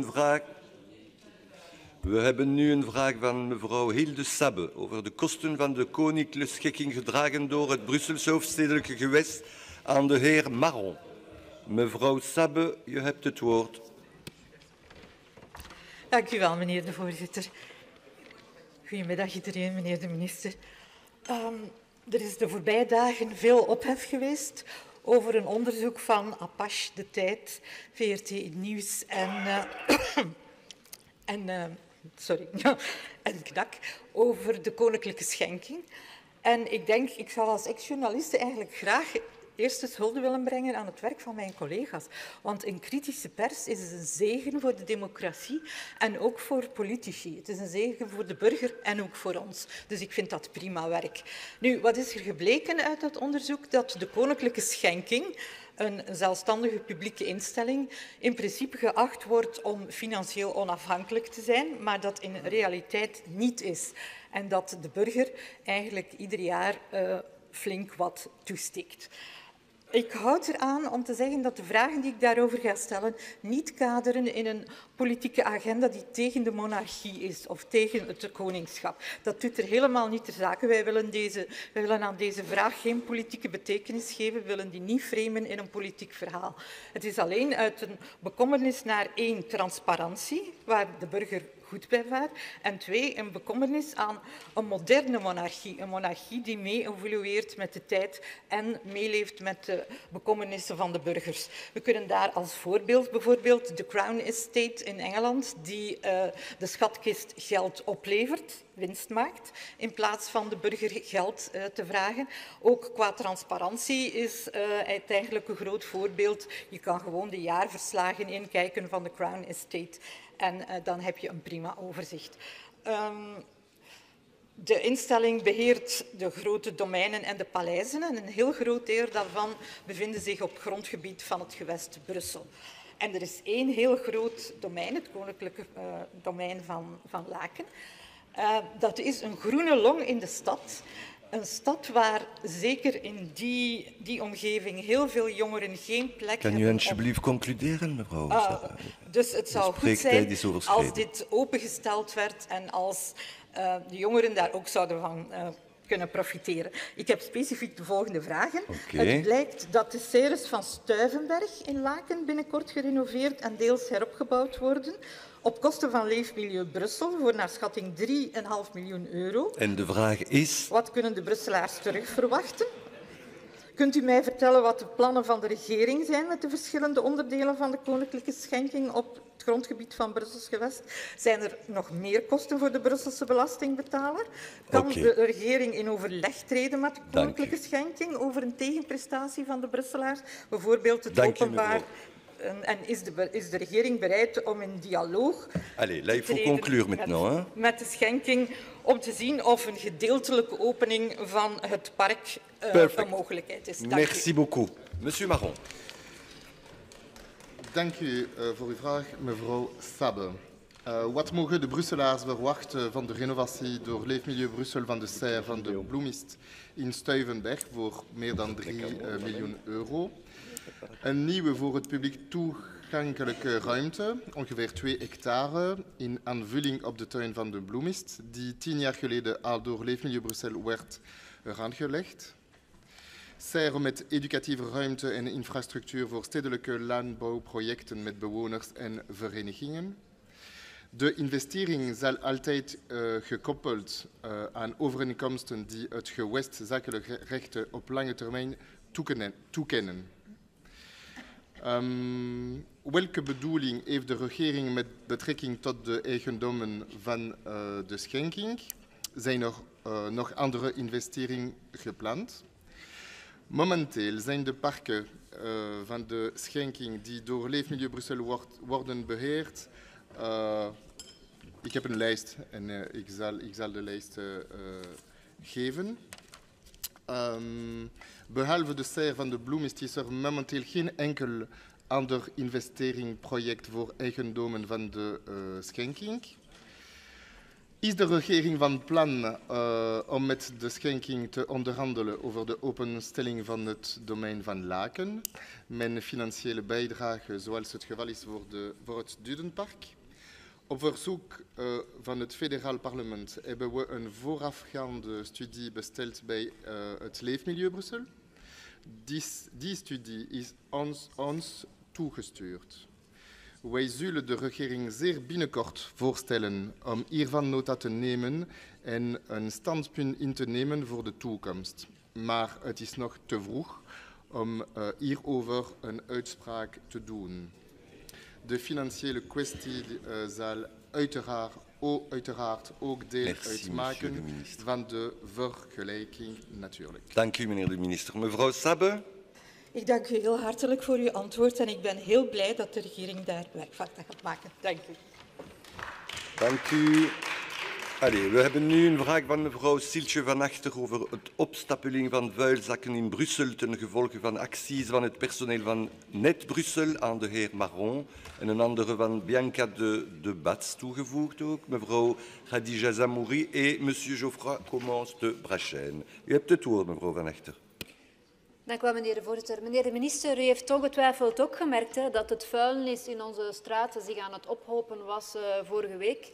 een vraag van mevrouw Hilde Sabbe over de kosten van de koninklijke schikking gedragen door het Brusselse hoofdstedelijke gewest aan de heer Marron. Mevrouw Sabbe, je hebt het woord. Dank u wel, meneer de voorzitter. Goedemiddag iedereen, meneer de minister. Er is de voorbije dagen veel ophef geweest over een onderzoek van Apache, De Tijd, VRT Nieuws en KNAK over de koninklijke schenking. En ik denk, ik zou als ex-journaliste eigenlijk graag eerst eens hulde willen brengen aan het werk van mijn collega's. Want een kritische pers is een zegen voor de democratie en ook voor politici. Het is een zegen voor de burger en ook voor ons. Dus ik vind dat prima werk. Nu, wat is er gebleken uit dat onderzoek? Dat de koninklijke schenking, een zelfstandige publieke instelling, in principe geacht wordt om financieel onafhankelijk te zijn, maar dat in realiteit niet is. En dat de burger eigenlijk ieder jaar flink wat toesteekt. Ik houd eraan om te zeggen dat de vragen die ik daarover ga stellen niet kaderen in een politieke agenda die tegen de monarchie is of tegen het koningschap. Dat doet er helemaal niet ter zake. Wij willen aan deze vraag geen politieke betekenis geven. We willen die niet framen in een politiek verhaal. Het is alleen uit een bekommernis naar 1, transparantie, waar de burger goed bij vaart, en 2, een bekommernis aan een moderne monarchie. Een monarchie die mee evolueert met de tijd en meeleeft met de bekommernissen van de burgers. We kunnen daar als voorbeeld bijvoorbeeld de Crown Estate in Engeland, die de schatkist geld oplevert, winst maakt, in plaats van de burger geld te vragen. Ook qua transparantie is het eigenlijk een groot voorbeeld. Je kan gewoon de jaarverslagen inkijken van de Crown Estate en dan heb je een prima overzicht. De instelling beheert de grote domeinen en de paleizen en een heel groot deel daarvan bevinden zich op grondgebied van het gewest Brussel. En er is 1 heel groot domein, het koninklijke domein van Laken. Dat is een groene long in de stad. Een stad waar zeker in die omgeving heel veel jongeren geen plek hebben. Kan u alsjeblieft concluderen, mevrouw? Dus het zou goed zijn als dit opengesteld werd en als de jongeren daar ook zouden van kunnen profiteren. Ik heb specifiek de volgende vragen. Het blijkt dat de Ceres van Stuyvenberg in Laken binnenkort gerenoveerd en deels heropgebouwd worden, op kosten van Leefmilieu Brussel voor naar schatting €3,5 miljoen. En de vraag is? Wat kunnen de Brusselaars terugverwachten? Kunt u mij vertellen wat de plannen van de regering zijn met de verschillende onderdelen van de koninklijke schenking op het grondgebied van Brussels gewest? Zijn er nog meer kosten voor de Brusselse belastingbetaler? Kan de regering in overleg treden met de koninklijke schenking over een tegenprestatie van de Brusselaars? Bijvoorbeeld het openbaar. En is de regering bereid om in dialoog te treden met de schenking om te zien of een gedeeltelijke opening van het park een mogelijkheid is? Merci beaucoup. Monsieur Marron. Dank u voor uw vraag, mevrouw Sabbe. Wat mogen de Brusselaars verwachten van de renovatie door Leefmilieu Brussel van de serre van de Bloemist in Stuyvenberg voor meer dan €3 miljoen? Een nieuwe voor het publiek toegankelijke ruimte, ongeveer 2 hectare, in aanvulling op de tuin van de Bloemist, die 10 jaar geleden al door Leefmilieu Brussel werd aangelegd. Serre met educatieve ruimte en infrastructuur voor stedelijke landbouwprojecten met bewoners en verenigingen. De investering zal altijd gekoppeld aan overeenkomsten die het gewest zakelijke rechten op lange termijn toekennen. Welke bedoeling heeft de regering met betrekking tot de eigendommen van de schenking? Zijn er nog andere investeringen gepland? Momenteel zijn de parken van de schenking die door Leefmilieu Brussel worden beheerd. Ik heb een lijst en ik zal de lijst geven. Behalve de serre van de Bloemist is er momenteel geen enkel ander investeringsproject voor eigendommen van de schenking. Is de regering van plan om met de schenking te onderhandelen over de openstelling van het domein van Laken, met financiële bijdrage zoals het geval is voor het Dudenpark? Op verzoek van het federaal parlement hebben we een voorafgaande studie besteld bij het Leefmilieu Brussel. Die studie is ons toegestuurd. Wij zullen de regering zeer binnenkort voorstellen om hiervan nota te nemen en een standpunt in te nemen voor de toekomst. Maar het is nog te vroeg om hierover een uitspraak te doen. De financiële kwestie zal uiteraard ook deel uitmaken van de vergelijking natuurlijk. Dank u, meneer de minister. Mevrouw Sabbe. Ik dank u heel hartelijk voor uw antwoord en ik ben heel blij dat de regering daar werk van gaat maken. Dank u. Dank u. Allee, we hebben nu een vraag van mevrouw Siltje van Achter over het opstapeling van vuilzakken in Brussel ten gevolge van acties van het personeel van Net Brussel aan de heer Marron en een andere van Bianca de Bats toegevoegd ook, mevrouw Khadija Zamouri en monsieur Geoffroy Comens de Brachène. U hebt het woord, mevrouw van Achter. Dank u wel, meneer de voorzitter. Meneer de minister, u heeft ongetwijfeld ook gemerkt dat het vuilnis in onze straten zich aan het ophopen was vorige week.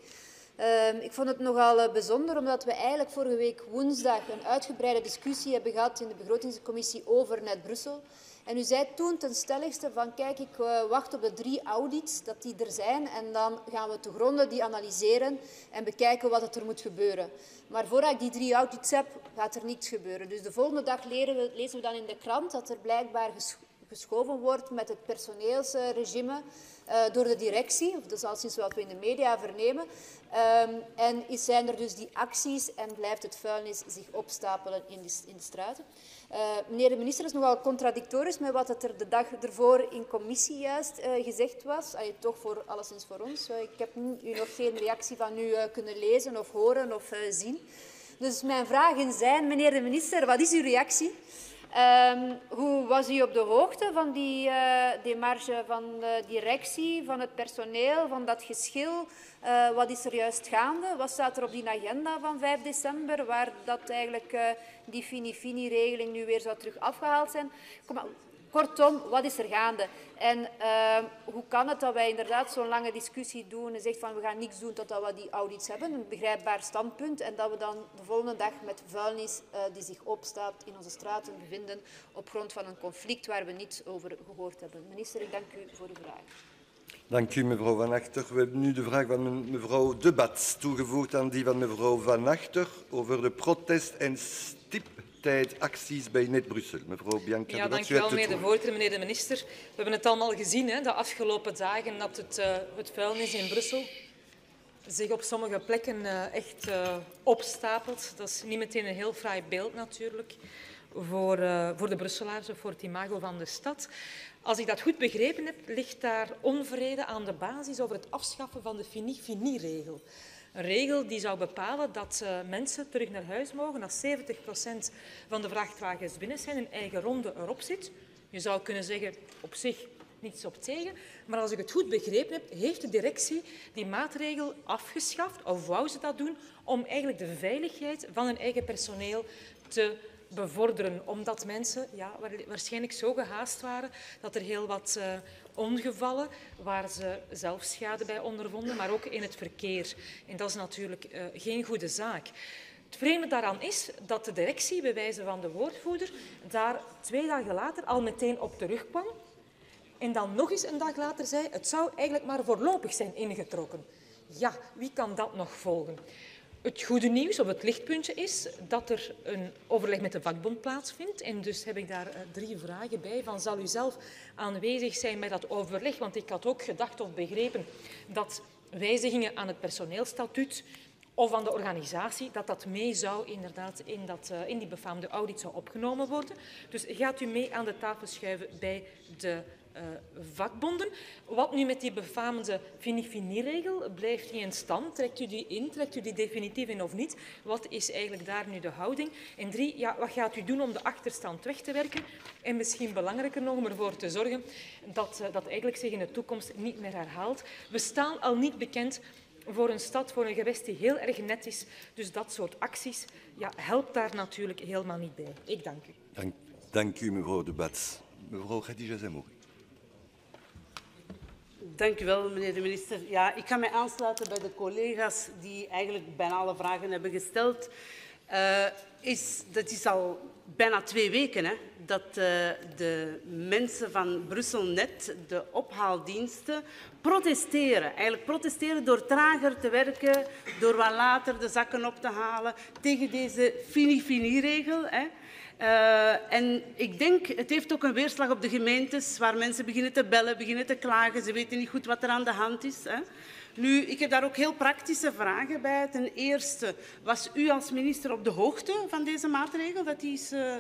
Ik vond het nogal bijzonder, omdat we eigenlijk vorige week woensdag een uitgebreide discussie hebben gehad in de begrotingscommissie over Net Brussel. En u zei toen ten stelligste van kijk, ik wacht op de 3 audits, dat die er zijn en dan gaan we te gronde die analyseren en bekijken wat er moet gebeuren. Maar voordat ik die 3 audits heb, gaat er niets gebeuren. Dus de volgende dag lezen we dan in de krant dat er blijkbaar geschoven wordt met het personeelsregime door de directie, of dat is al sinds wat we in de media vernemen. En zijn er dus die acties en blijft het vuilnis zich opstapelen in de straten. Meneer de minister is nogal contradictorisch met wat er de dag ervoor in commissie juist gezegd was. Toch alleszins voor ons. Ik heb nu nog geen reactie van u kunnen lezen of horen of zien. Dus mijn vragen zijn, meneer de minister, wat is uw reactie? Hoe was u op de hoogte van die démarche van de directie, van het personeel, van dat geschil? Wat is er juist gaande? Wat staat er op die agenda van 5 december, waar dat eigenlijk die fini-fini-regeling nu weer zou terug afgehaald zijn? Kortom, wat is er gaande? En hoe kan het dat wij inderdaad zo'n lange discussie doen en zeggen van we gaan niks doen totdat we die audits hebben, een begrijpbaar standpunt, en dat we dan de volgende dag met vuilnis die zich opstapelt in onze straten bevinden op grond van een conflict waar we niets over gehoord hebben. Minister, ik dank u voor uw vraag. Dank u, mevrouw Van Achter. We hebben nu de vraag van mevrouw De Bats toegevoegd aan die van mevrouw Van Achter over de protest- en stiptijdacties bij Net Brussel. Mevrouw Bianca ja, De Bats, dank u wel, meneer de voorzitter, meneer de minister. We hebben het allemaal gezien de afgelopen dagen dat het vuilnis in Brussel zich op sommige plekken echt opstapelt. Dat is niet meteen een heel fraai beeld natuurlijk voor de Brusselaars of voor het imago van de stad. Als ik dat goed begrepen heb, ligt daar onvrede aan de basis over het afschaffen van de fini-fini-regel. Een regel die zou bepalen dat mensen terug naar huis mogen als 70% van de vrachtwagens binnen zijn, een eigen ronde erop zit. Je zou kunnen zeggen, op zich niets op tegen. Maar als ik het goed begrepen heb, heeft de directie die maatregel afgeschaft, of wou ze dat doen, om eigenlijk de veiligheid van hun eigen personeel te bevorderen, omdat mensen waarschijnlijk zo gehaast waren dat er heel wat ongevallen waar ze zelf schade bij ondervonden, maar ook in het verkeer. En dat is natuurlijk geen goede zaak. Het vreemde daaraan is dat de directie, bij wijze van de woordvoerder, daar 2 dagen later al meteen op terugkwam en dan nog eens een dag later zei het zou eigenlijk maar voorlopig zijn ingetrokken. Ja, wie kan dat nog volgen? Het goede nieuws, of het lichtpuntje, is dat er een overleg met de vakbond plaatsvindt. En dus heb ik daar 3 vragen bij. Van, zal u zelf aanwezig zijn bij dat overleg? Want ik had ook gedacht of begrepen dat wijzigingen aan het personeelstatuut of aan de organisatie, dat mee zou inderdaad in die befaamde audit zou opgenomen worden. Dus gaat u mee aan de tafel schuiven bij de vakbonden. Wat nu met die befaamde fini-fini-regel? Blijft die in stand? Trekt u die in? Trekt u die definitief in of niet? Wat is eigenlijk daar nu de houding? En 3, wat gaat u doen om de achterstand weg te werken? En misschien belangrijker nog om ervoor te zorgen dat dat eigenlijk zich in de toekomst niet meer herhaalt. We staan al niet bekend voor een stad, voor een gewest die heel erg net is. Dus dat soort acties helpt daar natuurlijk helemaal niet bij. Ik dank u. Dank u, mevrouw De Bats. Mevrouw Khadija Zamouri. Dank u wel, meneer de minister. Ja, ik ga mij aansluiten bij de collega's die eigenlijk bijna alle vragen hebben gesteld. Het is al bijna 2 weken dat de mensen van Brussel-Net, de ophaaldiensten, protesteren. Eigenlijk protesteren door trager te werken, door wat later de zakken op te halen, tegen deze fini-fini-regel. En ik denk, het heeft ook een weerslag op de gemeentes, waar mensen beginnen te bellen, beginnen te klagen. Ze weten niet goed wat er aan de hand is. Nu, ik heb daar ook heel praktische vragen bij. Ten eerste, was u als minister op de hoogte van deze maatregel,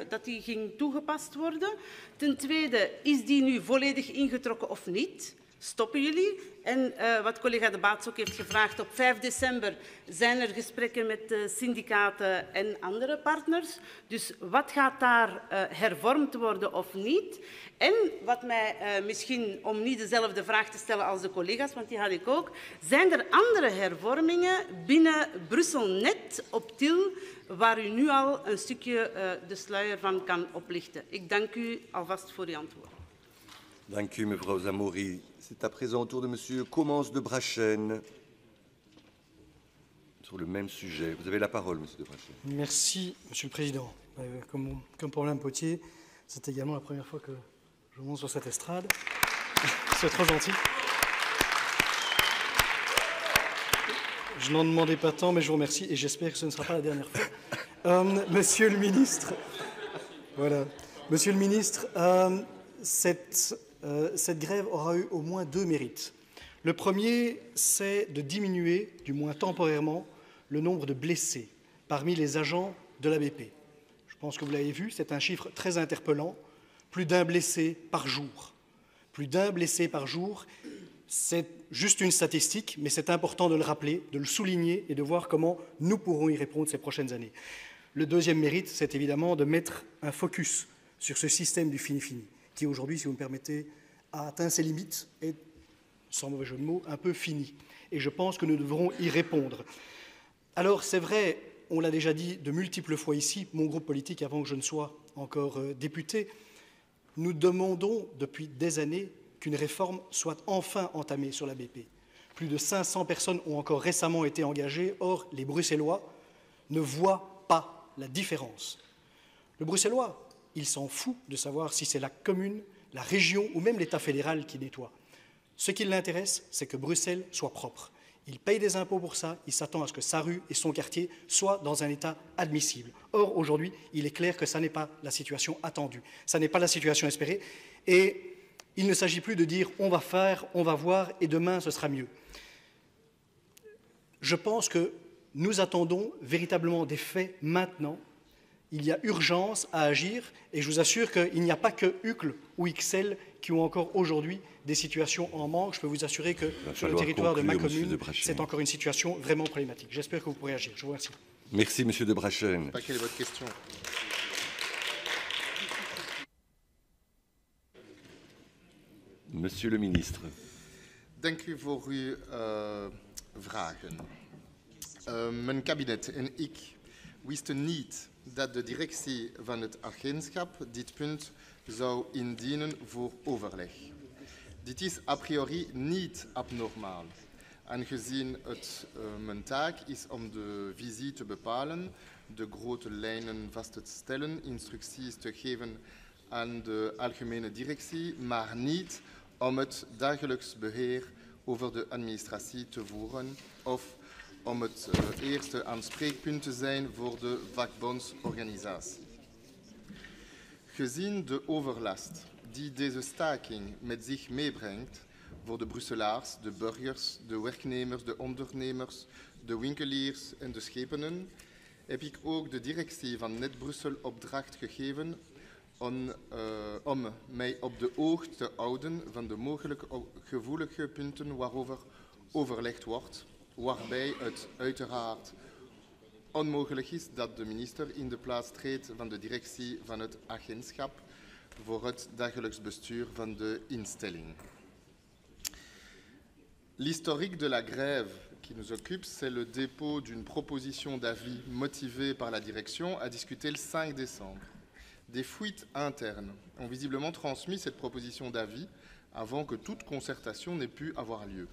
dat die ging toegepast worden? Ten tweede, is die nu volledig ingetrokken of niet? Stoppen jullie? En wat collega De Baets ook heeft gevraagd, op 5 december zijn er gesprekken met syndicaten en andere partners. Dus wat gaat daar hervormd worden of niet? En wat mij misschien, om niet dezelfde vraag te stellen als de collega's, want die had ik ook, zijn er andere hervormingen binnen Brussel-Net op Til waar u nu al een stukje de sluier van kan oplichten? Ik dank u alvast voor uw antwoord. Dank u, mevrouw Zamouri. C'est à présent au tour de monsieur Commence de Brachen. Sur le même sujet. Vous avez la parole, monsieur de Brachen. Merci, monsieur le président. Comme pour Mme Potier, c'est également la première fois que je monte sur cette estrade. C'est trop gentil. Je n'en demandais pas tant, mais je vous remercie et j'espère que ce ne sera pas la dernière fois. Monsieur le ministre, voilà. Monsieur le ministre, cette grève aura eu au moins 2 mérites. Le premier, c'est de diminuer, du moins temporairement, le nombre de blessés parmi les agents de la BP. Je pense que vous l'avez vu, c'est un chiffre très interpellant. Plus d'1 blessé par jour. Plus d'1 blessé par jour, c'est juste une statistique, mais c'est important de le rappeler, de le souligner et de voir comment nous pourrons y répondre ces prochaines années. Le deuxième mérite, c'est évidemment de mettre un focus sur ce système du fini-fini, qui aujourd'hui, si vous me permettez, a atteint ses limites et, sans mauvais jeu de mots, un peu fini. Et je pense que nous devrons y répondre. Alors, c'est vrai, on l'a déjà dit de multiples fois ici, mon groupe politique, avant que je ne sois encore député, nous demandons depuis des années qu'une réforme soit enfin entamée sur la BP. Plus de 500 personnes ont encore récemment été engagées. Or, les Bruxellois ne voient pas la différence. Le Bruxellois, il s'en fout de savoir si c'est la commune, la région ou même l'État fédéral qui nettoie. Ce qui l'intéresse, c'est que Bruxelles soit propre. Il paye des impôts pour ça, il s'attend à ce que sa rue et son quartier soient dans un état admissible. Or, aujourd'hui, il est clair que ça n'est pas la situation attendue, ça n'est pas la situation espérée. Et il ne s'agit plus de dire « on va faire, on va voir et demain ce sera mieux ». Je pense que nous attendons véritablement des faits maintenant. Il y a urgence à agir et je vous assure qu'il n'y a pas que Uccle ou XL qui ont encore aujourd'hui des situations en manque. Je peux vous assurer que sur le territoire de ma commune, c'est encore une situation vraiment problématique. J'espère que vous pourrez agir. Je vous remercie. Merci, monsieur de Brachen. Quelle est votre question? Monsieur le ministre. Dank u voor uw vragen. Mijn kabinet en ik wisten niet dat de directie van het agentschap dit punt zou indienen voor overleg. Dit is a priori niet abnormaal, aangezien het mijn taak is om de visie te bepalen, de grote lijnen vast te stellen, instructies te geven aan de algemene directie, maar niet om het dagelijks beheer over de administratie te voeren of om het eerste aanspreekpunt te zijn voor de vakbondsorganisatie. Gezien de overlast die deze staking met zich meebrengt voor de Brusselaars, de burgers, de werknemers, de ondernemers, de winkeliers en de schepenen, heb ik ook de directie van Net Brussel opdracht gegeven om mij op de hoogte te houden van de mogelijke gevoelige punten waarover overlegd wordt, waarbij het uiteraard onmogelijk is dat de minister in de plaats treedt van de directie van het agentschap voor het dagelijks bestuur van de instelling. L'historique de la grève qui nous occupe, c'est le dépôt d'une proposition d'avis motivée par la direction à discuter le 5 décembre. Des fuites internes ont visiblement transmis cette proposition d'avis avant que toute concertation n'ait pu avoir lieu.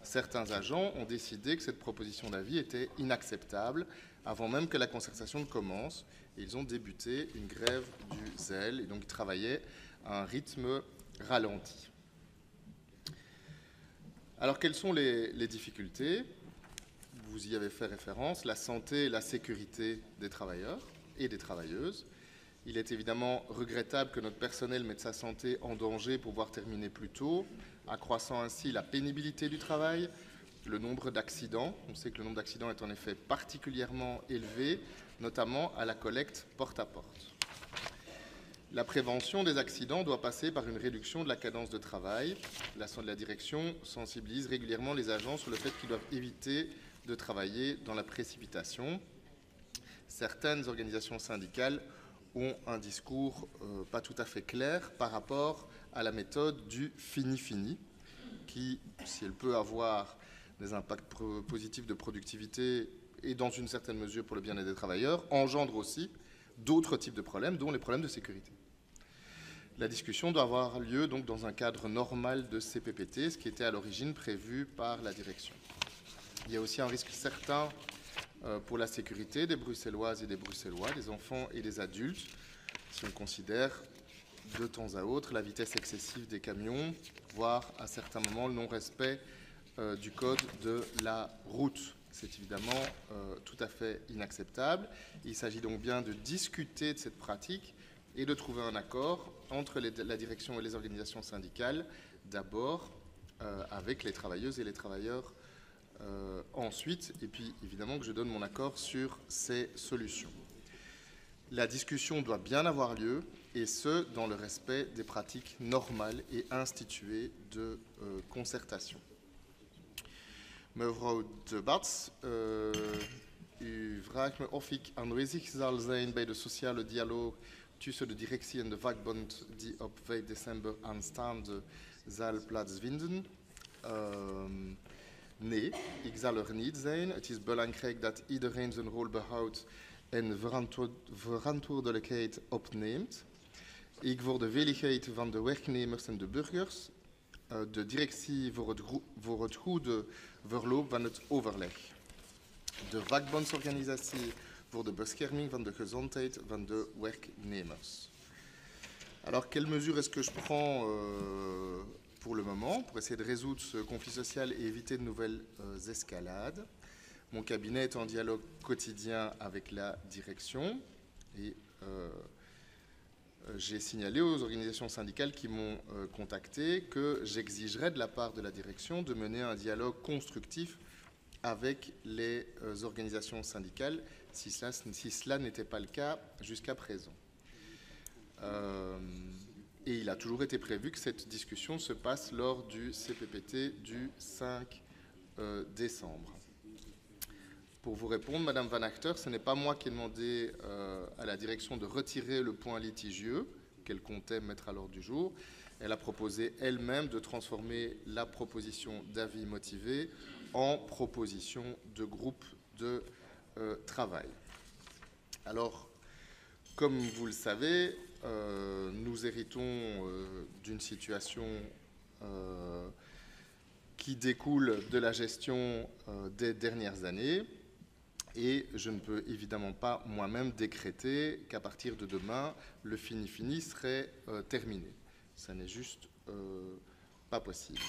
Certains agents ont décidé que cette proposition d'avis était inacceptable avant même que la concertation ne commence. Ils ont débuté une grève du zèle et donc travaillaient à un rythme ralenti. Alors, quelles sont les difficultés? Vous y avez fait référence, la santé et la sécurité des travailleurs et des travailleuses. Il est évidemment regrettable que notre personnel mette sa santé en danger pour pouvoir terminer plus tôt, accroissant ainsi la pénibilité du travail, le nombre d'accidents. On sait que le nombre d'accidents est en effet particulièrement élevé, notamment à la collecte porte-à-porte. La prévention des accidents doit passer par une réduction de la cadence de travail. La direction sensibilise régulièrement les agents sur le fait qu'ils doivent éviter de travailler dans la précipitation. Certaines organisations syndicales ont un discours pas tout à fait clair par rapport à la méthode du fini-fini, qui, si elle peut avoir des impacts positifs de productivité et dans une certaine mesure pour le bien-être des travailleurs, engendre aussi d'autres types de problèmes, dont les problèmes de sécurité. La discussion doit avoir lieu donc dans un cadre normal de CPPT, ce qui était à l'origine prévu par la direction. Il y a aussi un risque certain pour la sécurité des Bruxelloises et des Bruxellois, des enfants et des adultes, si on considère de temps à autre la vitesse excessive des camions, voire à certains moments le non-respect du code de la route. C'est évidemment tout à fait inacceptable. Il s'agit donc bien de discuter de cette pratique et de trouver un accord entre la direction et les organisations syndicales, d'abord avec les travailleuses et les travailleurs ensuite, et puis évidemment que je donne mon accord sur ces solutions. La discussion doit bien avoir lieu, et ce, dans le respect des pratiques normales et instituées de concertation. Mevrouw De Bats, u vraagt me of ik aanwezig zal zijn bij de sociale dialoog tussen de directie en de vakbond die op 5 december aanstaande zal plaatsvinden. Nee, ik zal er niet zijn. Het is belangrijk dat iedereen zijn rol behoudt en verantwoordelijkheid opneemt. Ik voor de veiligheid van de werknemers en de burgers. De directie voor het goede verloop van het overleg. De vakbondsorganisatie voor de bescherming van de gezondheid van de werknemers. Alors, quelles mesures est-ce que je prends pour le moment pour essayer de résoudre ce conflit social et éviter de nouvelles escalades? Mon cabinet est en dialogue quotidien avec la direction et j'ai signalé aux organisations syndicales qui m'ont contacté que j'exigerais de la part de la direction de mener un dialogue constructif avec les organisations syndicales si cela n'était pas le cas jusqu'à présent. Et il a toujours été prévu que cette discussion se passe lors du CPPT du 5 décembre. Pour vous répondre, Madame Van Achter, ce n'est pas moi qui ai demandé à la direction de retirer le point litigieux qu'elle comptait mettre à l'ordre du jour. Elle a proposé elle-même de transformer la proposition d'avis motivé en proposition de groupe de travail. Alors, comme vous le savez, nous héritons d'une situation qui découle de la gestion des dernières années. Et je ne peux évidemment pas moi-même décréter qu'à partir de demain, le fini-fini serait terminé. Ça n'est juste pas possible.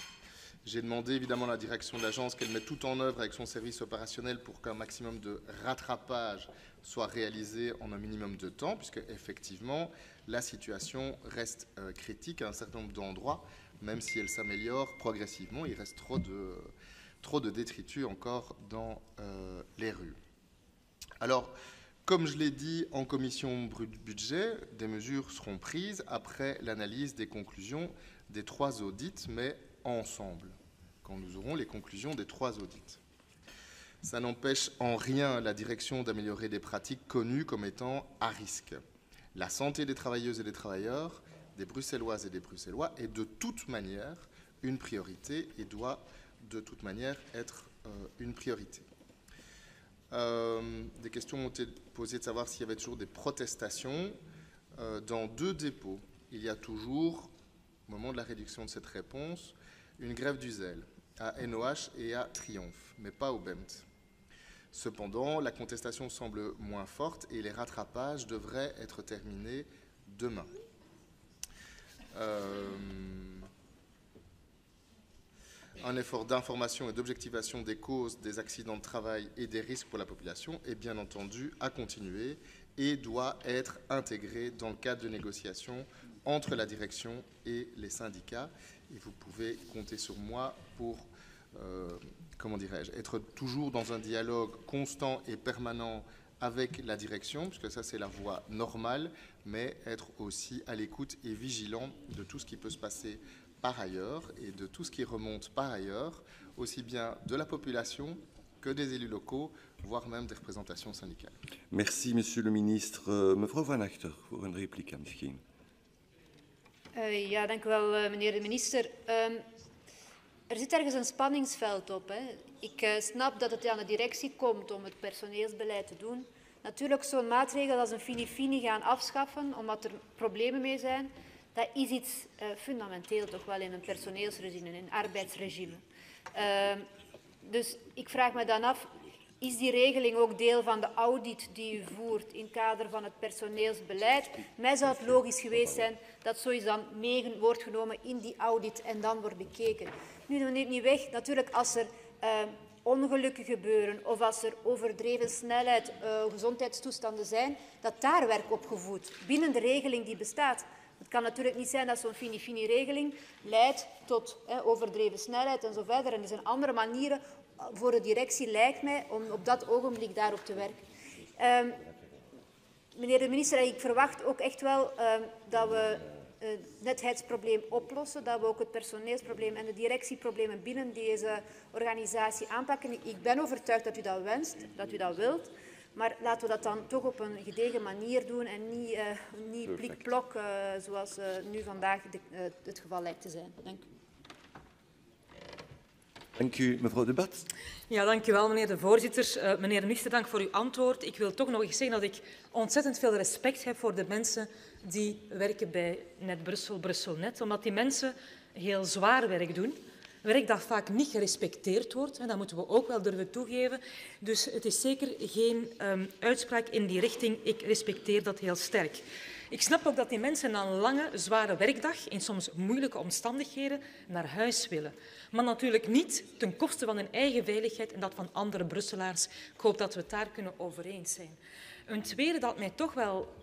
J'ai demandé évidemment à la direction de l'agence qu'elle mette tout en œuvre avec son service opérationnel pour qu'un maximum de rattrapage soit réalisé en un minimum de temps, puisque effectivement, la situation reste critique à un certain nombre d'endroits, même si elle s'améliore progressivement, il reste trop de détritus encore dans les rues. Alors, comme je l'ai dit en commission budget, des mesures seront prises après l'analyse des conclusions des 3 audits, mais ensemble, quand nous aurons les conclusions des 3 audits. Ça n'empêche en rien la direction d'améliorer des pratiques connues comme étant à risque. La santé des travailleuses et des travailleurs, des Bruxelloises et des Bruxellois, est de toute manière une priorité et doit de toute manière être une priorité. Des questions ont été posées de savoir s'il y avait toujours des protestations. Dans 2 dépôts, il y a toujours, au moment de la réduction de cette réponse, une grève du zèle. à NOH et à Triomphe, mais pas au BEMT. Cependant, la contestation semble moins forte et les rattrapages devraient être terminés demain. Un effort d'information et d'objectivation des causes des accidents de travail et des risques pour la population est bien entendu à continuer et doit être intégré dans le cadre de négociations entre la direction et les syndicats. Et vous pouvez compter sur moi pour, comment dirais-je, être toujours dans un dialogue constant et permanent avec la direction, puisque ça c'est la voie normale, mais être aussi à l'écoute et vigilant de tout ce qui peut se passer par ailleurs et de tout ce qui remonte par ailleurs, aussi bien de la population que des élus locaux, voire même des représentations syndicales. Merci, Monsieur le Ministre. Mevrouw Van Achter, voor een repliek misschien. Ja, dank u wel, meneer de minister. Er zit ergens een spanningsveld op. Hè. Ik snap dat het aan de directie komt om het personeelsbeleid te doen. Natuurlijk, zo'n maatregel als een fini-fini gaan afschaffen, omdat er problemen mee zijn, dat is iets fundamenteel toch wel in een personeelsregime, in een arbeidsregime. Dus ik vraag me dan af, is die regeling ook deel van de audit die u voert in het kader van het personeelsbeleid? Mij zou het logisch geweest zijn dat zoiets dan mee wordt genomen in die audit en dan wordt bekeken. Nu, dat neemt niet weg, natuurlijk als er ongelukken gebeuren of als er overdreven snelheid, gezondheidstoestanden zijn, dat daar werk op gevoed, binnen de regeling die bestaat. Het kan natuurlijk niet zijn dat zo'n fini-fini-regeling leidt tot overdreven snelheid en zo verder. En er zijn andere manieren voor de directie, lijkt mij, om op dat ogenblik daarop te werken. Meneer de minister, ik verwacht ook echt wel dat we het netheidsprobleem oplossen, dat we ook het personeelsprobleem en de directieproblemen binnen deze organisatie aanpakken. Ik ben overtuigd dat u dat wenst, dat u dat wilt. Maar laten we dat dan toch op een gedegen manier doen en niet blik-blok zoals nu vandaag het geval lijkt te zijn. Dank u. Dank u, mevrouw De Bat. Ja, dank u wel, meneer de voorzitter. Meneer de minister, dank voor uw antwoord. Ik wil toch nog eens zeggen dat ik ontzettend veel respect heb voor de mensen die werken bij Net Brussel, Brussel-Net, omdat die mensen heel zwaar werk doen. Werk dat vaak niet gerespecteerd wordt, en dat moeten we ook wel durven toegeven. Dus het is zeker geen uitspraak in die richting. Ik respecteer dat heel sterk. Ik snap ook dat die mensen na een lange, zware werkdag in soms moeilijke omstandigheden naar huis willen. Maar natuurlijk niet ten koste van hun eigen veiligheid en dat van andere Brusselaars. Ik hoop dat we het daar kunnen over eens zijn. Een tweede dat mij toch wel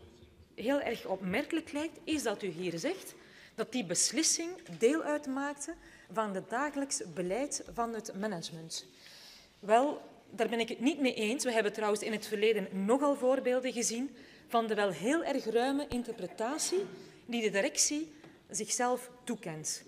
heel erg opmerkelijk lijkt, is dat u hier zegt dat die beslissing deel uitmaakte van het dagelijks beleid van het management. Wel, daar ben ik het niet mee eens. We hebben trouwens in het verleden nogal voorbeelden gezien van de wel heel erg ruime interpretatie die de directie zichzelf toekent.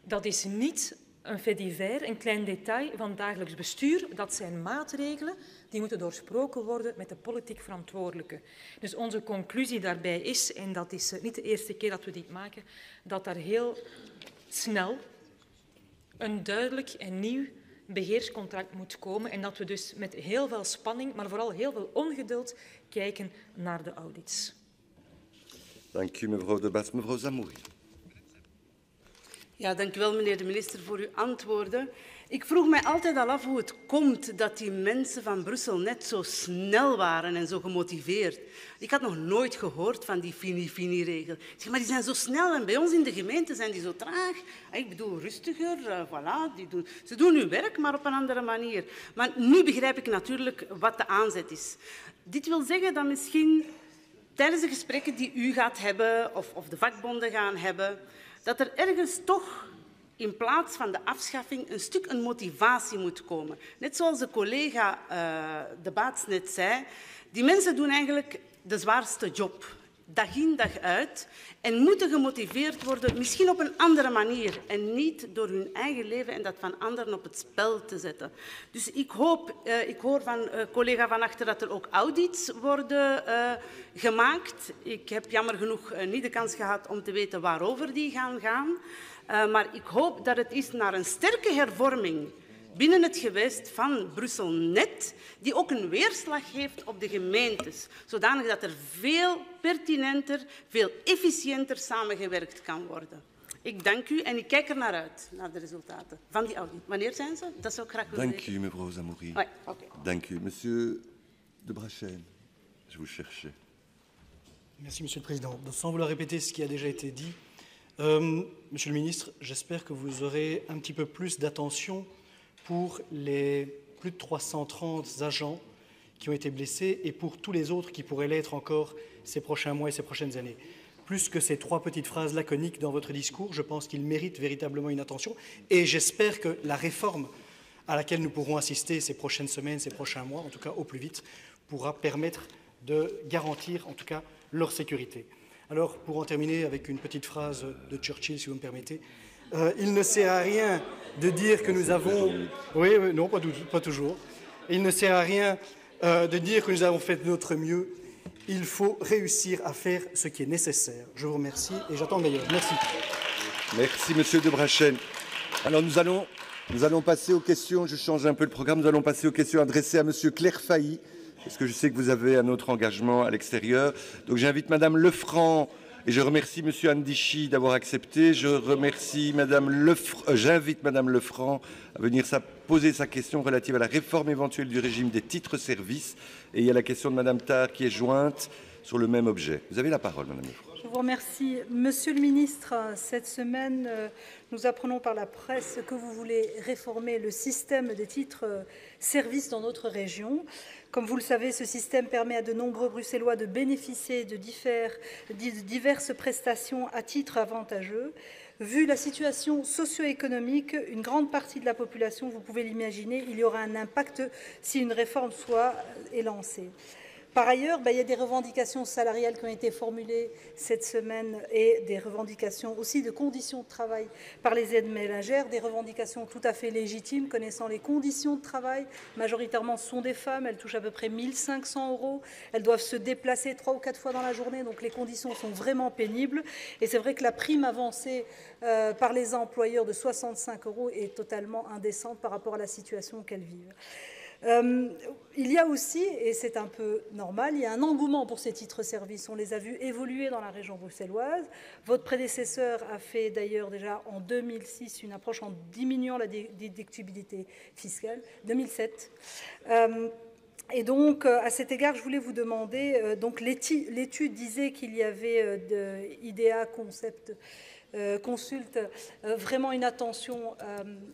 Dat is niet een fait divers, een klein detail van dagelijks bestuur. Dat zijn maatregelen die moeten doorsproken worden met de politiek verantwoordelijke. Dus onze conclusie daarbij is, en dat is niet de eerste keer dat we dit maken, dat er heel snel een duidelijk en nieuw beheerscontract moet komen en dat we dus met heel veel spanning, maar vooral heel veel ongeduld kijken naar de audits. Dank u, mevrouw De Bat. Mevrouw Zamouri. Ja, dank u wel, meneer de minister, voor uw antwoorden. Ik vroeg mij altijd al af hoe het komt dat die mensen van Brussel net zo snel waren en zo gemotiveerd. Ik had nog nooit gehoord van die fini-fini-regel. Ik zeg, maar die zijn zo snel en bij ons in de gemeente zijn die zo traag. Ik bedoel, rustiger, voilà. Ze doen hun werk, maar op een andere manier. Maar nu begrijp ik natuurlijk wat de aanzet is. Dit wil zeggen dat misschien tijdens de gesprekken die u gaat hebben of de vakbonden gaan hebben, dat er ergens toch in plaats van de afschaffing een stuk een motivatie moet komen. Net zoals de collega De Baats net zei, die mensen doen eigenlijk de zwaarste job, dag in dag uit, en moeten gemotiveerd worden, misschien op een andere manier en niet door hun eigen leven en dat van anderen op het spel te zetten. Dus ik hoor van collega Van Achter dat er ook audits worden gemaakt. Ik heb jammer genoeg niet de kans gehad om te weten waarover die gaan. Maar ik hoop dat het is naar een sterke hervorming binnen het gewest van Brussel-Net, die ook een weerslag heeft op de gemeentes, zodanig dat er veel pertinenter, veel efficiënter samengewerkt kan worden. Ik dank u en ik kijk er naar uit, naar de resultaten van die audit. Wanneer zijn ze? Dat zou ik graag willen weten. Dank u, mevrouw Zamoury. Ouais, okay. Dank u. Monsieur de Brachel, je vous cherchais. Merci, Monsieur le Président. Sans vouloir répéter ce qui a déjà été dit, Monsieur le Ministre, j'espère que vous aurez un petit peu plus d'attention pour les plus de 330 agents qui ont été blessés et pour tous les autres qui pourraient l'être encore ces prochains mois et ces prochaines années. Plus que ces 3 petites phrases laconiques dans votre discours, je pense qu'ils méritent véritablement une attention et j'espère que la réforme à laquelle nous pourrons assister ces prochaines semaines, ces prochains mois, en tout cas au plus vite, pourra permettre de garantir en tout cas leur sécurité. Alors, pour en terminer avec une petite phrase de Churchill, si vous me permettez, il ne sert à rien de dire que nous avons... Oui, non, pas toujours. Il ne sert à rien de dire que nous avons fait de notre mieux. Il faut réussir à faire ce qui est nécessaire. Je vous remercie et j'attends le meilleur. Merci. Merci, Monsieur de Brachel. Alors, nous allons passer aux questions. Je change un peu le programme. Nous allons passer aux questions adressées à Monsieur Claire Failly, parce que je sais que vous avez un autre engagement à l'extérieur. Donc, j'invite Madame Lefranc, et je remercie Monsieur Andichy d'avoir accepté. J'invite Madame Lefranc à venir poser sa question relative à la réforme éventuelle du régime des titres-services. Et il y a la question de Madame Tard qui est jointe sur le même objet. Vous avez la parole, Madame Lefranc. Je vous remercie. Monsieur le ministre, cette semaine, nous apprenons par la presse que vous voulez réformer le système des titres-services dans notre région. Comme vous le savez, ce système permet à de nombreux Bruxellois de bénéficier de diverses prestations à titre avantageux. Vu la situation socio-économique, une grande partie de la population, vous pouvez l'imaginer, il y aura un impact si une réforme est lancée. Par ailleurs, il y a des revendications salariales qui ont été formulées cette semaine et des revendications aussi de conditions de travail par les aides ménagères, des revendications tout à fait légitimes connaissant les conditions de travail. Majoritairement, ce sont des femmes, elles touchent à peu près 1 500 €. Elles doivent se déplacer 3 ou 4 fois dans la journée, donc les conditions sont vraiment pénibles. Et c'est vrai que la prime avancée par les employeurs de 65 € est totalement indécente par rapport à la situation qu'elles vivent. Il y a aussi, et c'est un peu normal, il y a un engouement pour ces titres-services. On les a vus évoluer dans la région bruxelloise. Votre prédécesseur a fait d'ailleurs déjà en 2006 une approche en diminuant la déductibilité fiscale, 2007. Et donc, à cet égard, je voulais vous demander, donc l'étude disait qu'il y avait IDEA Concept consulte vraiment une attention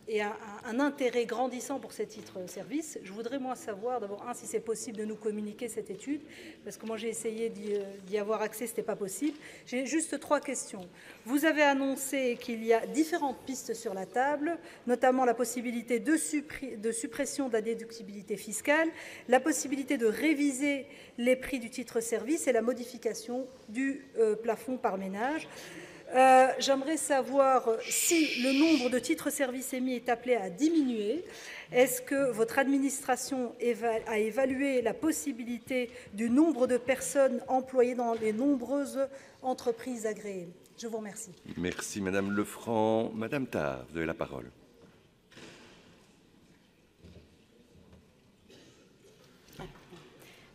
et un intérêt grandissant pour ces titres-services. Je voudrais, moi, savoir, d'abord, si c'est possible de nous communiquer cette étude, parce que moi, j'ai essayé d'y avoir accès, ce n'était pas possible. J'ai juste 3 questions. Vous avez annoncé qu'il y a différentes pistes sur la table, notamment la possibilité de suppression de la déductibilité fiscale, la possibilité de réviser les prix du titre-service et la modification du plafond par ménage. J'aimerais savoir si le nombre de titres-services émis est appelé à diminuer. Est-ce que votre administration a évalué la possibilité du nombre de personnes employées dans les nombreuses entreprises agréées? Je vous remercie. Merci, Madame Lefranc. Madame Tard, vous avez la parole.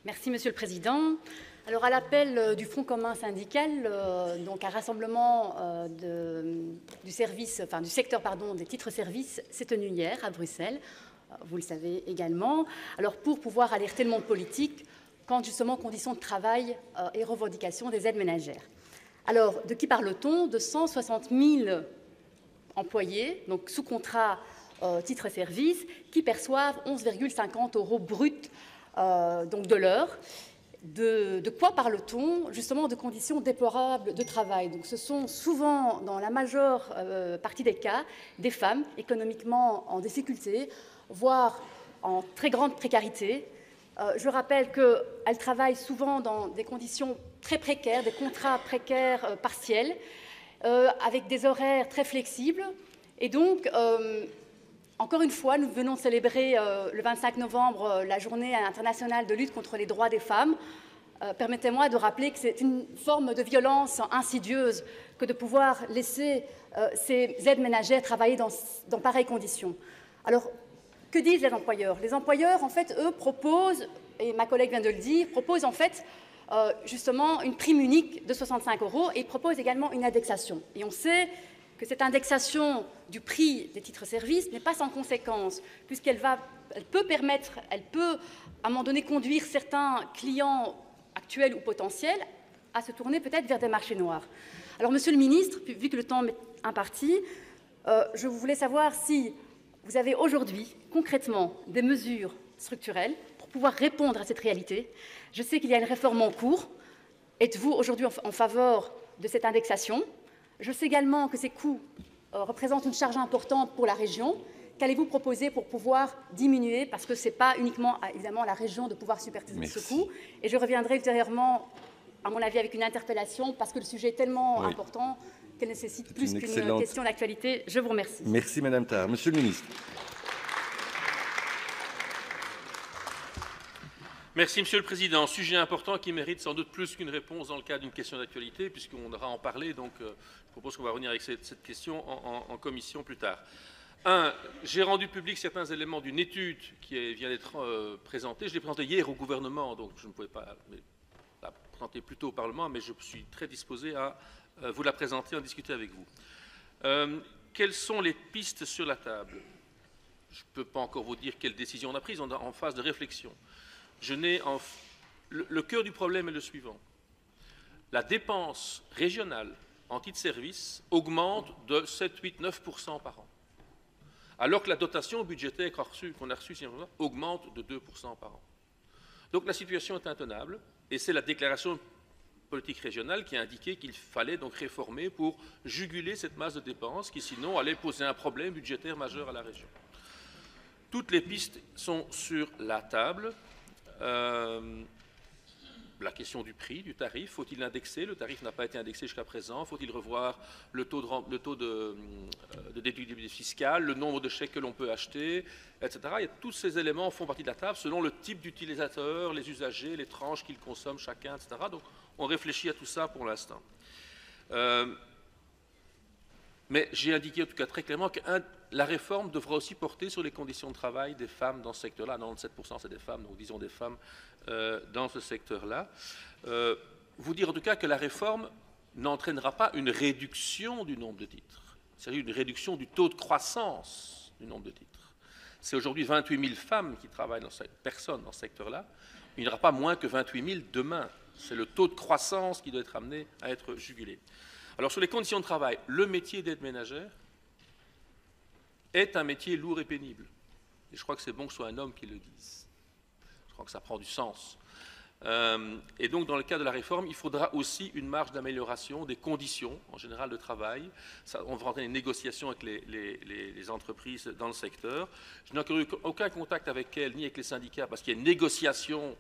Merci, Monsieur le Président. Alors, à l'appel du Front commun syndical, donc un rassemblement du secteur des titres-services s'est tenu hier à Bruxelles, vous le savez également. Alors, pour pouvoir alerter le monde politique quant justement aux conditions de travail et revendications des aides ménagères. Alors, de qui parle-t-on? De 160 000 employés, donc sous contrat titres-services, qui perçoivent 11,50 € bruts donc de l'heure. De quoi parle-t-on? Justement de conditions déplorables de travail. Donc, ce sont souvent, dans la majeure partie des cas, des femmes économiquement en difficulté, voire en très grande précarité. Je rappelle qu'elles travaillent souvent dans des conditions très précaires, des contrats précaires partiels, avec des horaires très flexibles. Et donc, encore une fois, nous venons de célébrer le 25 novembre la journée internationale de lutte contre les droits des femmes. Permettez-moi de rappeler que c'est une forme de violence insidieuse que de pouvoir laisser ces aides ménagères travailler dans pareilles conditions. Alors, que disent les employeurs? Les employeurs, en fait, eux, proposent, et ma collègue vient de le dire, proposent en fait justement une prime unique de 65 € et proposent également une indexation. Et on sait que cette indexation du prix des titres-services n'est pas sans conséquence, puisqu'elle peut à un moment donné conduire certains clients actuels ou potentiels à se tourner peut-être vers des marchés noirs. Alors, Monsieur le Ministre, vu que le temps m'est imparti, je voulais savoir si vous avez aujourd'hui concrètement des mesures structurelles pour pouvoir répondre à cette réalité. Je sais qu'il y a une réforme en cours. Êtes-vous aujourd'hui en faveur de cette indexation? Je sais également que ces coûts représentent une charge importante pour la région. Qu'allez-vous proposer pour pouvoir diminuer? Parce que ce n'est pas uniquement, évidemment, à la région de pouvoir supporter ce coût. Et je reviendrai ultérieurement, à mon avis, avec une interpellation, parce que le sujet est tellement important qu'elle nécessite plus qu'une question d'actualité. Je vous remercie. Merci, Madame Thard. Monsieur le ministre. Merci, Monsieur le Président. Sujet important qui mérite sans doute plus qu'une réponse dans le cadre d'une question d'actualité, puisqu'on aura à en parler. Donc, je propose qu'on va revenir avec cette question en commission plus tard. J'ai rendu public certains éléments d'une étude qui vient d'être présentée. Je l'ai présentée hier au gouvernement, donc je ne pouvais pas la présenter plus tôt au Parlement, mais je suis très disposé à vous la présenter, en discuter avec vous. Quelles sont les pistes sur la table? Je ne peux pas encore vous dire quelle décision on a prise, on est en phase de réflexion. Le cœur du problème est le suivant. La dépense régionale en titre service augmente de 7, 8, 9% par an, alors que la dotation budgétaire qu'on a reçue augmente de 2% par an. Donc la situation est intenable, et c'est la déclaration politique régionale qui a indiqué qu'il fallait donc réformer pour juguler cette masse de dépenses qui sinon allait poser un problème budgétaire majeur à la région. Toutes les pistes sont sur la table. La question du prix, du tarif, faut-il l'indexer? Le tarif n'a pas été indexé jusqu'à présent. Faut-il revoir le taux de déductibilité fiscale, le nombre de chèques que l'on peut acheter, etc. Tous ces éléments font partie de la table selon le type d'utilisateur, les usagers, les tranches qu'ils consomment chacun, etc. Donc on réfléchit à tout ça pour l'instant. Mais j'ai indiqué en tout cas très clairement que la réforme devra aussi porter sur les conditions de travail des femmes dans ce secteur-là. 97% c'est des femmes, donc disons des femmes dans ce secteur-là. Vous dire en tout cas que la réforme n'entraînera pas une réduction du nombre de titres. C'est-à-dire une réduction du taux de croissance du nombre de titres. C'est aujourd'hui 28 000 femmes qui travaillent dans cette personne dans ce secteur-là. Il n'y aura pas moins que 28 000 demain. C'est le taux de croissance qui doit être amené à être jugulé. Alors sur les conditions de travail, le métier d'aide ménagère est un métier lourd et pénible. Et je crois que c'est bon que ce soit un homme qui le dise. Je crois que ça prend du sens. Et donc, dans le cadre de la réforme, il faudra aussi une marge d'amélioration des conditions, en général, de travail. Ça, on va rentrer dans les négociations avec les entreprises dans le secteur. Je n'ai encore eu aucun contact avec elles, ni avec les syndicats, parce qu'il y a une négociation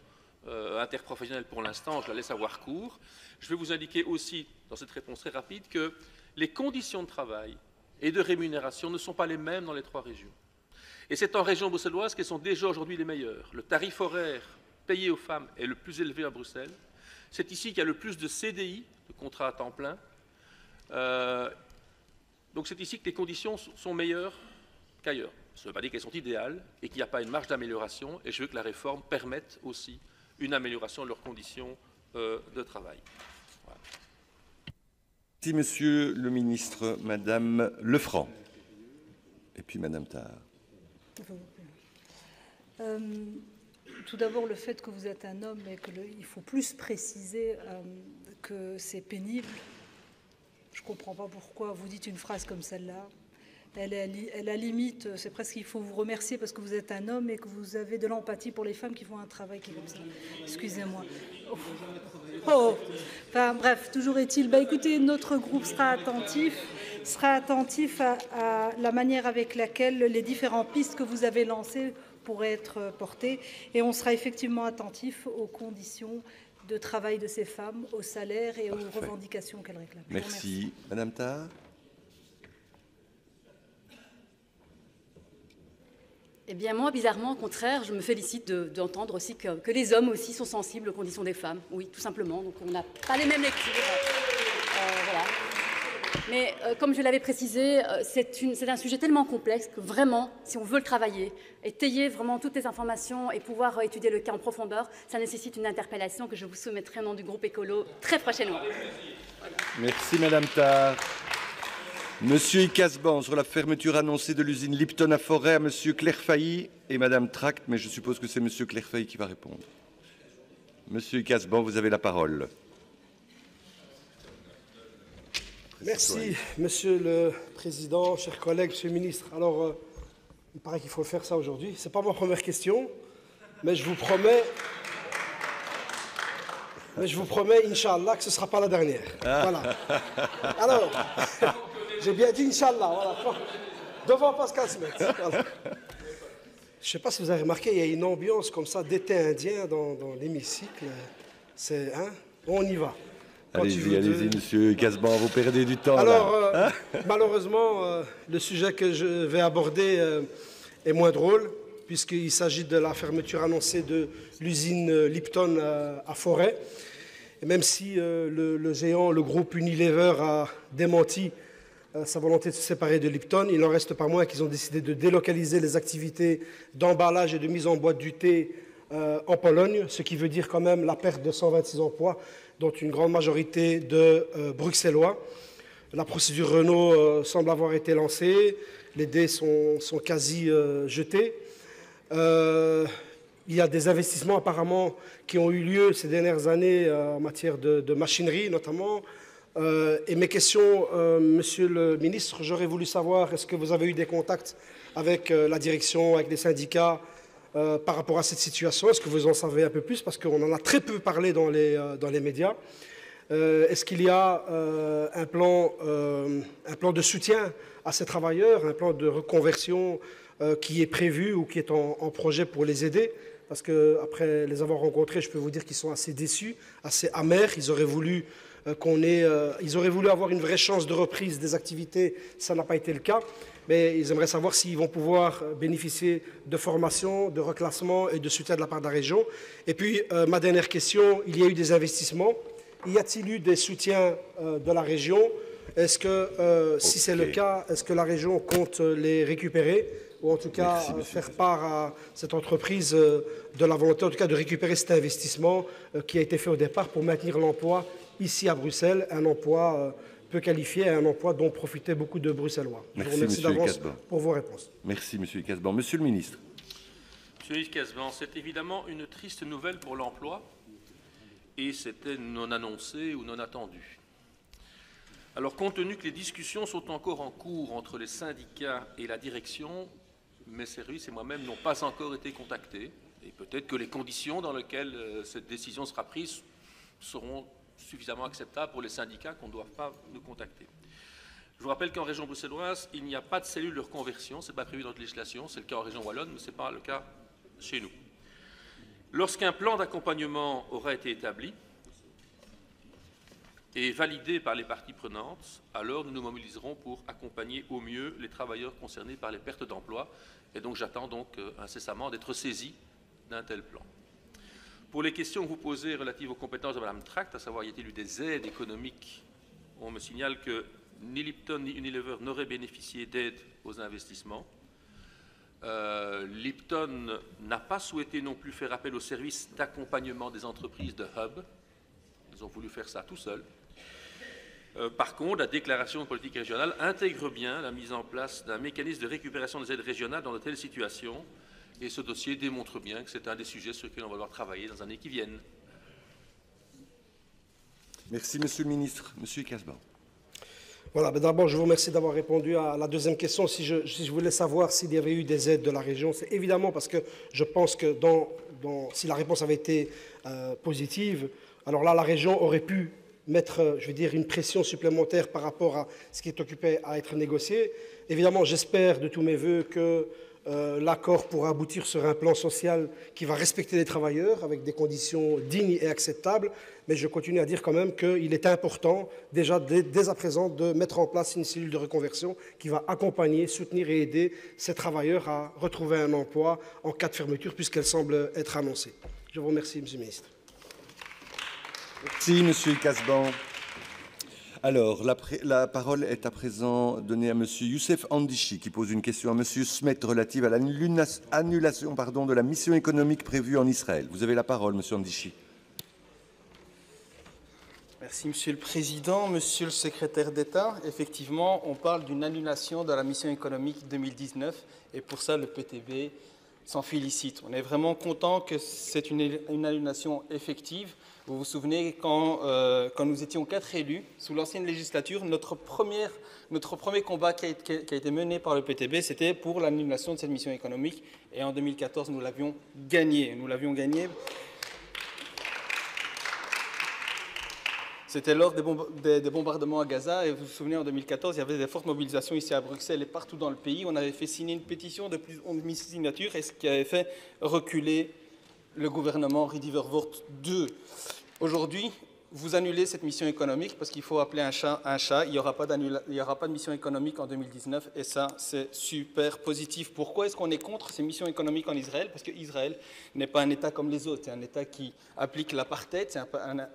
interprofessionnelle pour l'instant. Je la laisse avoir cours. Je vais vous indiquer aussi, dans cette réponse très rapide, que les conditions de travail et de rémunération ne sont pas les mêmes dans les trois régions. Et c'est en région bruxelloise qu'elles sont déjà aujourd'hui les meilleures. Le tarif horaire payé aux femmes est le plus élevé à Bruxelles. C'est ici qu'il y a le plus de CDI, de contrats à temps plein. Donc c'est ici que les conditions sont meilleures qu'ailleurs. Ça ne veut pas dire qu'elles sont idéales et qu'il n'y a pas une marge d'amélioration. Et je veux que la réforme permette aussi une amélioration de leurs conditions de travail. Voilà. Merci, Monsieur le Ministre. Madame Lefranc. Et puis Madame Thard. Tout d'abord, le fait que vous êtes un homme et qu'il faut plus préciser que c'est pénible. Je ne comprends pas pourquoi vous dites une phrase comme celle-là. Elle est à la limite, c'est presque qu'il faut vous remercier parce que vous êtes un homme et que vous avez de l'empathie pour les femmes qui font un travail qui est comme ça. Excusez-moi. Oh. Enfin bref, toujours est-il. Écoutez, notre groupe sera attentif à la manière avec laquelle les différentes pistes que vous avez lancées pourraient être portées. Et on sera effectivement attentif aux conditions de travail de ces femmes, au salaire et aux revendications qu'elles réclament. Merci. Madame Thard. Eh bien, moi, bizarrement, au contraire, je me félicite d'entendre aussi que les hommes aussi sont sensibles aux conditions des femmes. Oui, tout simplement. Donc, on n'a pas les mêmes lectures. Voilà. Mais comme je l'avais précisé, c'est un sujet tellement complexe que vraiment, si on veut le travailler, étayer vraiment toutes les informations et pouvoir étudier le cas en profondeur, ça nécessite une interpellation que je vous soumettrai au nom du groupe écolo très prochainement. Voilà. Merci, Madame Thard. Monsieur Icasban, sur la fermeture annoncée de l'usine Lipton à Forêt, à Monsieur Clerfailly et Madame Tract, mais je suppose que c'est Monsieur Clerfailly qui va répondre. Monsieur Icasban, vous avez la parole. Merci, Monsieur le Président, chers collègues, Monsieur le Ministre. Alors, il paraît qu'il faut faire ça aujourd'hui. Ce n'est pas ma première question, mais je vous promets, Inch'Allah, que ce ne sera pas la dernière. Voilà. Alors, j'ai bien dit Inch'Allah, voilà, devant Pascal Smet. Voilà. Je ne sais pas si vous avez remarqué, il y a une ambiance comme ça d'été indien dans l'hémicycle. C'est, hein, on y va. Allez-y, allez-y, Monsieur Casban, vous perdez du temps. Alors, là. Malheureusement, le sujet que je vais aborder est moins drôle, puisqu'il s'agit de la fermeture annoncée de l'usine Lipton à Forêt. Et même si le géant, le groupe Unilever, a démenti sa volonté de se séparer de Lipton, il n'en reste pas moins qu'ils ont décidé de délocaliser les activités d'emballage et de mise en boîte du thé en Pologne, ce qui veut dire quand même la perte de 126 emplois, dont une grande majorité de Bruxellois. La procédure Renault semble avoir été lancée, les dés sont quasi jetés. Il y a des investissements apparemment qui ont eu lieu ces dernières années en matière de machinerie notamment. Et mes questions, Monsieur le Ministre, j'aurais voulu savoir, est-ce que vous avez eu des contacts avec la direction, avec les syndicats par rapport à cette situation? Est-ce que vous en savez un peu plus? Parce qu'on en a très peu parlé dans les médias. Est-ce qu'il y a un plan de soutien à ces travailleurs, un plan de reconversion qui est prévu ou qui est en projet pour les aider? Parce qu'après les avoir rencontrés, je peux vous dire qu'ils sont assez déçus, assez amers. Ils auraient voulu avoir une vraie chance de reprise des activités. Ça n'a pas été le cas. Mais ils aimeraient savoir s'ils vont pouvoir bénéficier de formation, de reclassement et de soutien de la part de la région. Et puis, ma dernière question, il y a eu des investissements. Y a-t-il eu des soutiens de la région? Est-ce que, si c'est le cas, est-ce que la région compte les récupérer? Ou en tout cas faire part à cette entreprise de la volonté, en tout cas, de récupérer cet investissement qui a été fait au départ pour maintenir l'emploi ici à Bruxelles, un emploi peu qualifié, un emploi dont profitaient beaucoup de Bruxellois. Je vous remercie d'avance pour vos réponses. Merci, Monsieur Casban. Monsieur le Ministre. Monsieur Yves Casban, c'est évidemment une triste nouvelle pour l'emploi et c'était non annoncé ou non attendu. Alors, compte tenu que les discussions sont encore en cours entre les syndicats et la direction, mes services et moi-même n'ont pas encore été contactés. Et peut-être que les conditions dans lesquelles cette décision sera prise seront suffisamment acceptables pour les syndicats qu'on ne doit pas nous contacter. Je vous rappelle qu'en région bruxelloise, il n'y a pas de cellule de reconversion, ce n'est pas prévu dans notre législation, c'est le cas en région wallonne, mais ce n'est pas le cas chez nous. Lorsqu'un plan d'accompagnement aura été établi et validé par les parties prenantes, alors nous nous mobiliserons pour accompagner au mieux les travailleurs concernés par les pertes d'emploi. Et donc j'attends donc incessamment d'être saisi d'un tel plan. Pour les questions que vous posez relatives aux compétences de Mme Tract, à savoir y a-t-il eu des aides économiques, on me signale que ni Lipton ni Unilever n'auraient bénéficié d'aides aux investissements. Lipton n'a pas souhaité non plus faire appel au service d'accompagnement des entreprises de Hub. Ils ont voulu faire ça tout seuls. Par contre, la déclaration de politique régionale intègre bien la mise en place d'un mécanisme de récupération des aides régionales dans de telles situations. Et ce dossier démontre bien que c'est un des sujets sur lesquels on va devoir travailler dans les années qui viennent. Merci, Monsieur le Ministre. Monsieur Casban. Voilà, d'abord, je vous remercie d'avoir répondu à la deuxième question. Si je voulais savoir s'il y avait eu des aides de la région, c'est évidemment parce que je pense que si la réponse avait été positive, alors là, la région aurait pu mettre, je veux dire, une pression supplémentaire par rapport à ce qui est occupé à être négocié. Évidemment, j'espère de tous mes voeux que l'accord pourra aboutir sur un plan social qui va respecter les travailleurs avec des conditions dignes et acceptables. Mais je continue à dire quand même qu'il est important, déjà dès à présent, de mettre en place une cellule de reconversion qui va accompagner, soutenir et aider ces travailleurs à retrouver un emploi en cas de fermeture, puisqu'elle semble être annoncée. Je vous remercie, Monsieur le Ministre. Merci, Monsieur Casban. Alors, la parole est à présent donnée à Monsieur Youssef Andichi, qui pose une question à Monsieur Smet relative à l'annulation de la mission économique prévue en Israël. Vous avez la parole, Monsieur Andichi. Merci, Monsieur le Président. Monsieur le Secrétaire d'État, effectivement, on parle d'une annulation de la mission économique 2019 et pour ça, le PTB s'en félicite. On est vraiment content que c'est une annulation effective. Vous vous souvenez, quand nous étions 4 élus, sous l'ancienne législature, notre premier combat qui a été mené par le PTB, c'était pour l'annulation de cette mission économique. Et en 2014, nous l'avions gagné. C'était lors des bombardements à Gaza, et vous vous souvenez, en 2014, il y avait des fortes mobilisations ici à Bruxelles et partout dans le pays. On avait fait signer une pétition de plus de 11 000 signatures, et ce qui avait fait reculer le gouvernement Riedevervoort II. Aujourd'hui, vous annulez cette mission économique parce qu'il faut appeler un chat un chat. Il n'y aura pas de mission économique en 2019 et ça, c'est super positif. Pourquoi est-ce qu'on est contre ces missions économiques en Israël? Parce qu'Israël n'est pas un État comme les autres. C'est un État qui applique l'apartheid, c'est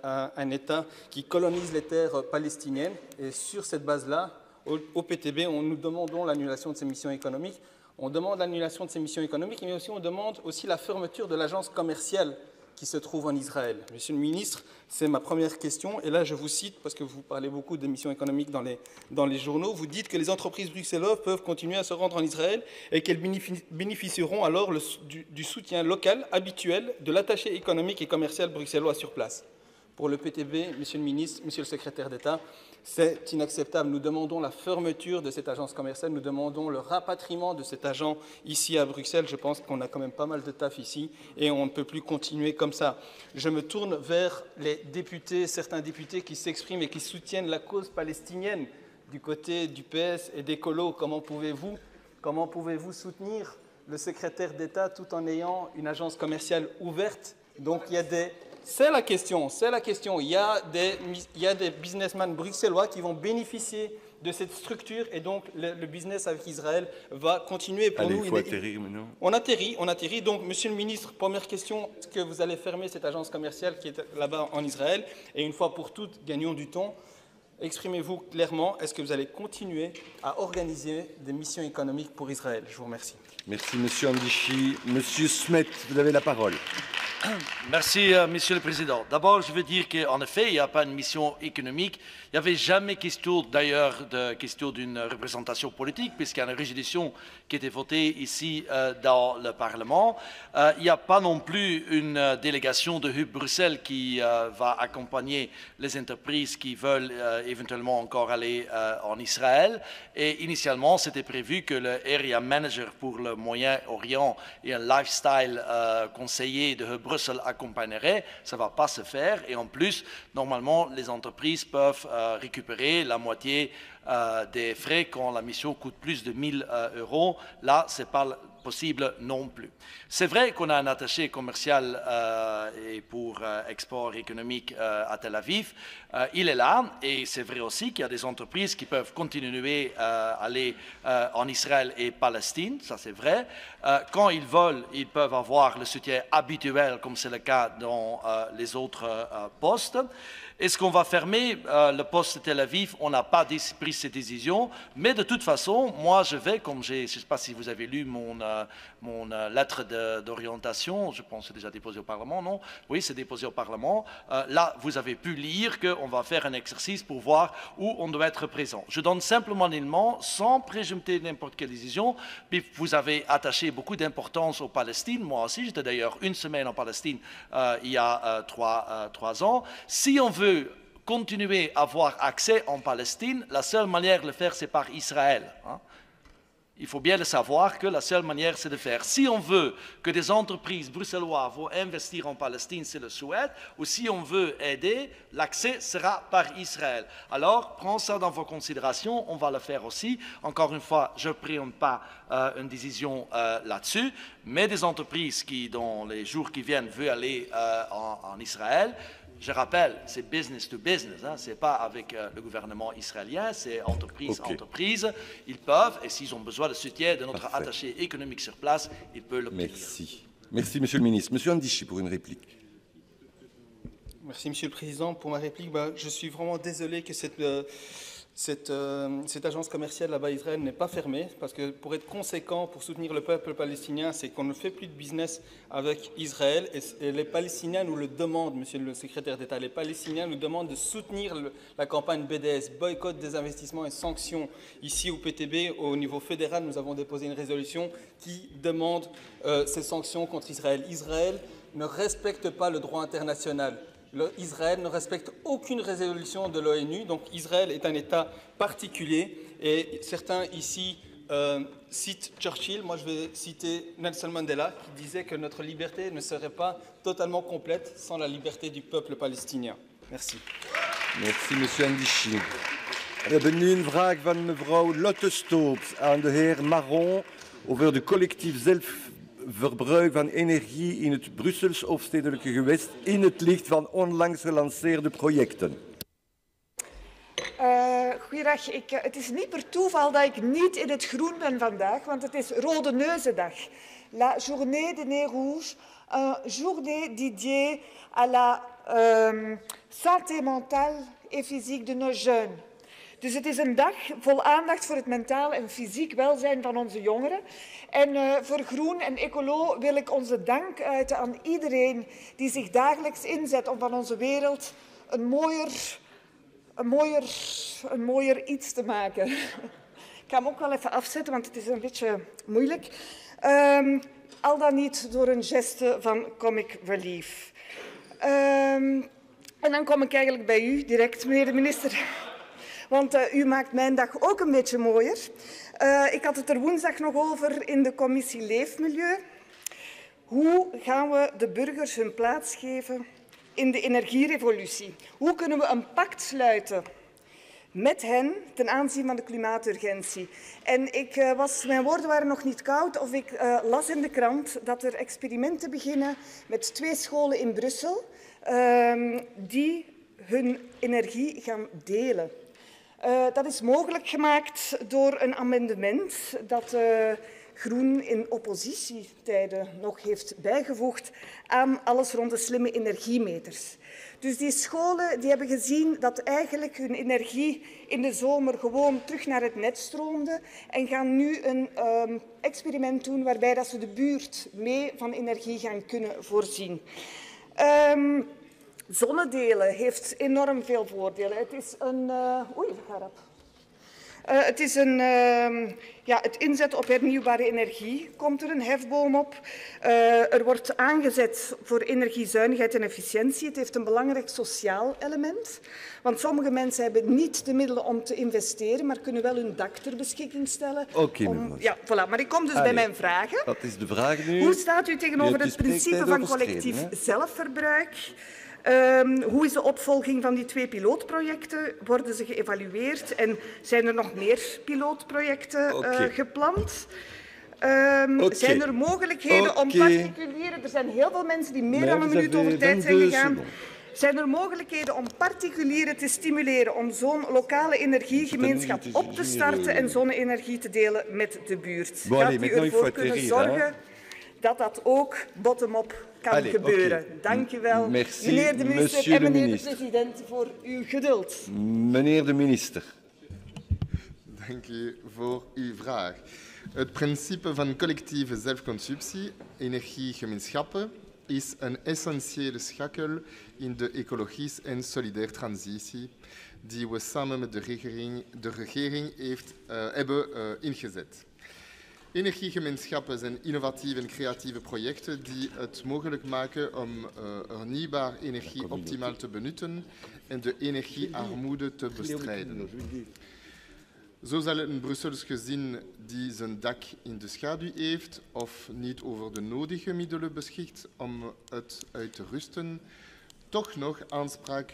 un État qui colonise les terres palestiniennes. Et sur cette base-là, au PTB, nous demandons l'annulation de ces missions économiques. On demande l'annulation de ces missions économiques, mais aussi on demande aussi la fermeture de l'agence commerciale qui se trouve en Israël. Monsieur le ministre, c'est ma première question. Et là, je vous cite, parce que vous parlez beaucoup de missions économiques dans les journaux. Vous dites que les entreprises bruxelloises peuvent continuer à se rendre en Israël et qu'elles bénéficieront alors du soutien local habituel de l'attaché économique et commercial bruxellois sur place. Pour le PTB, monsieur le ministre, monsieur le secrétaire d'État, c'est inacceptable. Nous demandons la fermeture de cette agence commerciale, nous demandons le rapatriement de cet agent ici à Bruxelles. Je pense qu'on a quand même pas mal de taf ici et on ne peut plus continuer comme ça. Je me tourne vers les députés, certains députés qui s'expriment et qui soutiennent la cause palestinienne du côté du PS et des colos. Comment pouvez-vous soutenir le secrétaire d'État tout en ayant une agence commerciale ouverte? Donc il y a des... C'est la question. Il y a des businessmen bruxellois qui vont bénéficier de cette structure et donc le business avec Israël va continuer pour nous. Il faut atterrir maintenant. On atterrit. Donc, monsieur le ministre, première question, est-ce que vous allez fermer cette agence commerciale qui est là-bas en Israël? Et une fois pour toutes, gagnons du temps. Exprimez-vous clairement, est-ce que vous allez continuer à organiser des missions économiques pour Israël? Je vous remercie. Merci, monsieur Andichi. Monsieur Smet, vous avez la parole. Merci, Monsieur le Président. D'abord, je veux dire qu'en effet, il n'y a pas une mission économique. Il n'y avait jamais question, d'ailleurs, d'une représentation politique, puisqu'il y a une résolution qui a été votée ici dans le Parlement. Il n'y a pas non plus une délégation de Hub Bruxelles qui va accompagner les entreprises qui veulent éventuellement encore aller en Israël. Et initialement, c'était prévu que le Area Manager pour le Moyen-Orient et un lifestyle conseiller de Hub Bruxelles accompagnerait. Ça ne va pas se faire. Et en plus, normalement, les entreprises peuvent récupérer la moitié des frais quand la mission coûte plus de 1 000 €. Là, ce n'est pas possible non plus. C'est vrai qu'on a un attaché commercial et pour export économique à Tel Aviv. Il est là et c'est vrai aussi qu'il y a des entreprises qui peuvent continuer à aller en Israël et Palestine, ça c'est vrai. Quand ils veulent, ils peuvent avoir le soutien habituel comme c'est le cas dans les autres postes. Est-ce qu'on va fermer le poste de Tel Aviv? On n'a pas pris cette décision, mais de toute façon, moi je vais, comme je ne sais pas si vous avez lu mon lettre d'orientation, je pense que c'est déjà déposé au Parlement, non? Oui, c'est déposé au Parlement. Là, vous avez pu lire qu'on va faire un exercice pour voir où on doit être présent. Je donne simplement l'élément, sans préjuger n'importe quelle décision, puis vous avez attaché beaucoup d'importance aux Palestines. Moi aussi, j'étais d'ailleurs une semaine en Palestine il y a 3 ans. Si on veut continuer à avoir accès en Palestine, la seule manière de le faire, c'est par Israël. Il faut bien le savoir que la seule manière, c'est de faire. Si on veut que des entreprises bruxelloises vont investir en Palestine, c'est le souhait, ou si on veut aider, l'accès sera par Israël. Alors, prends ça dans vos considérations, on va le faire aussi. Encore une fois, je ne prends pas une décision là-dessus, mais des entreprises qui, dans les jours qui viennent, veulent aller en Israël, je rappelle, c'est business to business, ce n'est pas avec le gouvernement israélien, c'est entreprise à entreprise. Ils peuvent, et s'ils ont besoin de soutien de notre attaché économique sur place, ils peuvent l'obtenir. Merci. Merci, monsieur le ministre. Monsieur Andichi, pour une réplique. Merci, monsieur le président. Pour ma réplique, je suis vraiment désolé que Cette agence commerciale là-bas à Israël n'est pas fermée, parce que pour être conséquent, pour soutenir le peuple palestinien, c'est qu'on ne fait plus de business avec Israël. Et les Palestiniens nous le demandent, monsieur le secrétaire d'État, les Palestiniens nous demandent de soutenir la campagne BDS, boycott des investissements et sanctions. Ici au PTB, au niveau fédéral, nous avons déposé une résolution qui demande ces sanctions contre Israël. Israël ne respecte pas le droit international. Israël ne respecte aucune résolution de l'ONU, donc Israël est un État particulier. Et certains ici citent Churchill, moi je vais citer Nelson Mandela, qui disait que notre liberté ne serait pas totalement complète sans la liberté du peuple palestinien. Merci. Merci, monsieur Andichy. We hebben nu een vraag van mevrouw Lotte Stoops aan de heer Marron over de collectief zelfverbruik van energie in het Brussels hoofdstedelijke gewest in het licht van onlangs gelanceerde projecten. Goeiedag. Het is niet per toeval dat ik niet in het groen ben vandaag, want het is Rode Neuzendag. La journée des nez rouges, journée dédiée à la santé mentale et physique de nos jeunes. Dus het is een dag vol aandacht voor het mentaal en fysiek welzijn van onze jongeren. En voor Groen en Ecolo wil ik onze dank uiten aan iedereen die zich dagelijks inzet om van onze wereld een mooier iets te maken. Ik ga hem ook wel even afzetten, want het is een beetje moeilijk. Al dan niet door een geste van comic relief. En dan kom ik eigenlijk bij u direct, meneer de minister. Want u maakt mijn dag ook een beetje mooier. Ik had het er woensdag nog over in de commissie Leefmilieu. Hoe gaan we de burgers hun plaats geven in de energierevolutie? Hoe kunnen we een pact sluiten met hen ten aanzien van de klimaaturgentie? En mijn woorden waren nog niet koud of ik las in de krant dat er experimenten beginnen met 2 scholen in Brussel die hun energie gaan delen. Dat is mogelijk gemaakt door een amendement dat Groen in oppositietijden nog heeft bijgevoegd aan alles rond de slimme energiemeters. Dus die scholen die hebben gezien dat eigenlijk hun energie in de zomer gewoon terug naar het net stroomde en gaan nu een experiment doen waarbij dat ze de buurt mee van energie gaan kunnen voorzien. Zonnedelen heeft enorm veel voordelen. Het is een... Het is het inzetten op hernieuwbare energie. Komt er een hefboom op. Er wordt aangezet voor energiezuinigheid en efficiëntie. Het heeft een belangrijk sociaal element. Want sommige mensen hebben niet de middelen om te investeren, maar kunnen wel hun dak ter beschikking stellen. Ja, voilà. Maar ik kom dus bij mijn vragen. Dat is de vraag nu. Hoe staat u tegenover het principe van collectief zelfverbruik? Hoe is de opvolging van die 2 pilootprojecten? Worden ze geëvalueerd en zijn er nog meer pilootprojecten gepland? Zijn er mogelijkheden om particulieren... Er zijn heel veel mensen die meer dan een minuut over tijd zijn gegaan. Zijn er mogelijkheden om particulieren te stimuleren om zo'n lokale energiegemeenschap op te starten en zonne-energie te delen met de buurt? Gaat u ervoor kunnen zorgen dat dat ook bottom-up kan gebeuren? Dank u wel, meneer de minister en meneer de president, voor uw geduld. Meneer de minister. Dank u voor uw vraag. Het principe van collectieve zelfconsumptie, energiegemeenschappen, is een essentiële schakel in de ecologische en solidaire transitie die we samen met de regering hebben ingezet. Energiegemeenschappen zijn innovatieve en creatieve projecten die het mogelijk maken om hernieuwbare energie optimaal te benutten en de energiearmoede te bestrijden. Zo zal een Brussels gezin die zijn dak in de schaduw heeft of niet over de nodige middelen beschikt om het uit te rusten, toch nog aanspraak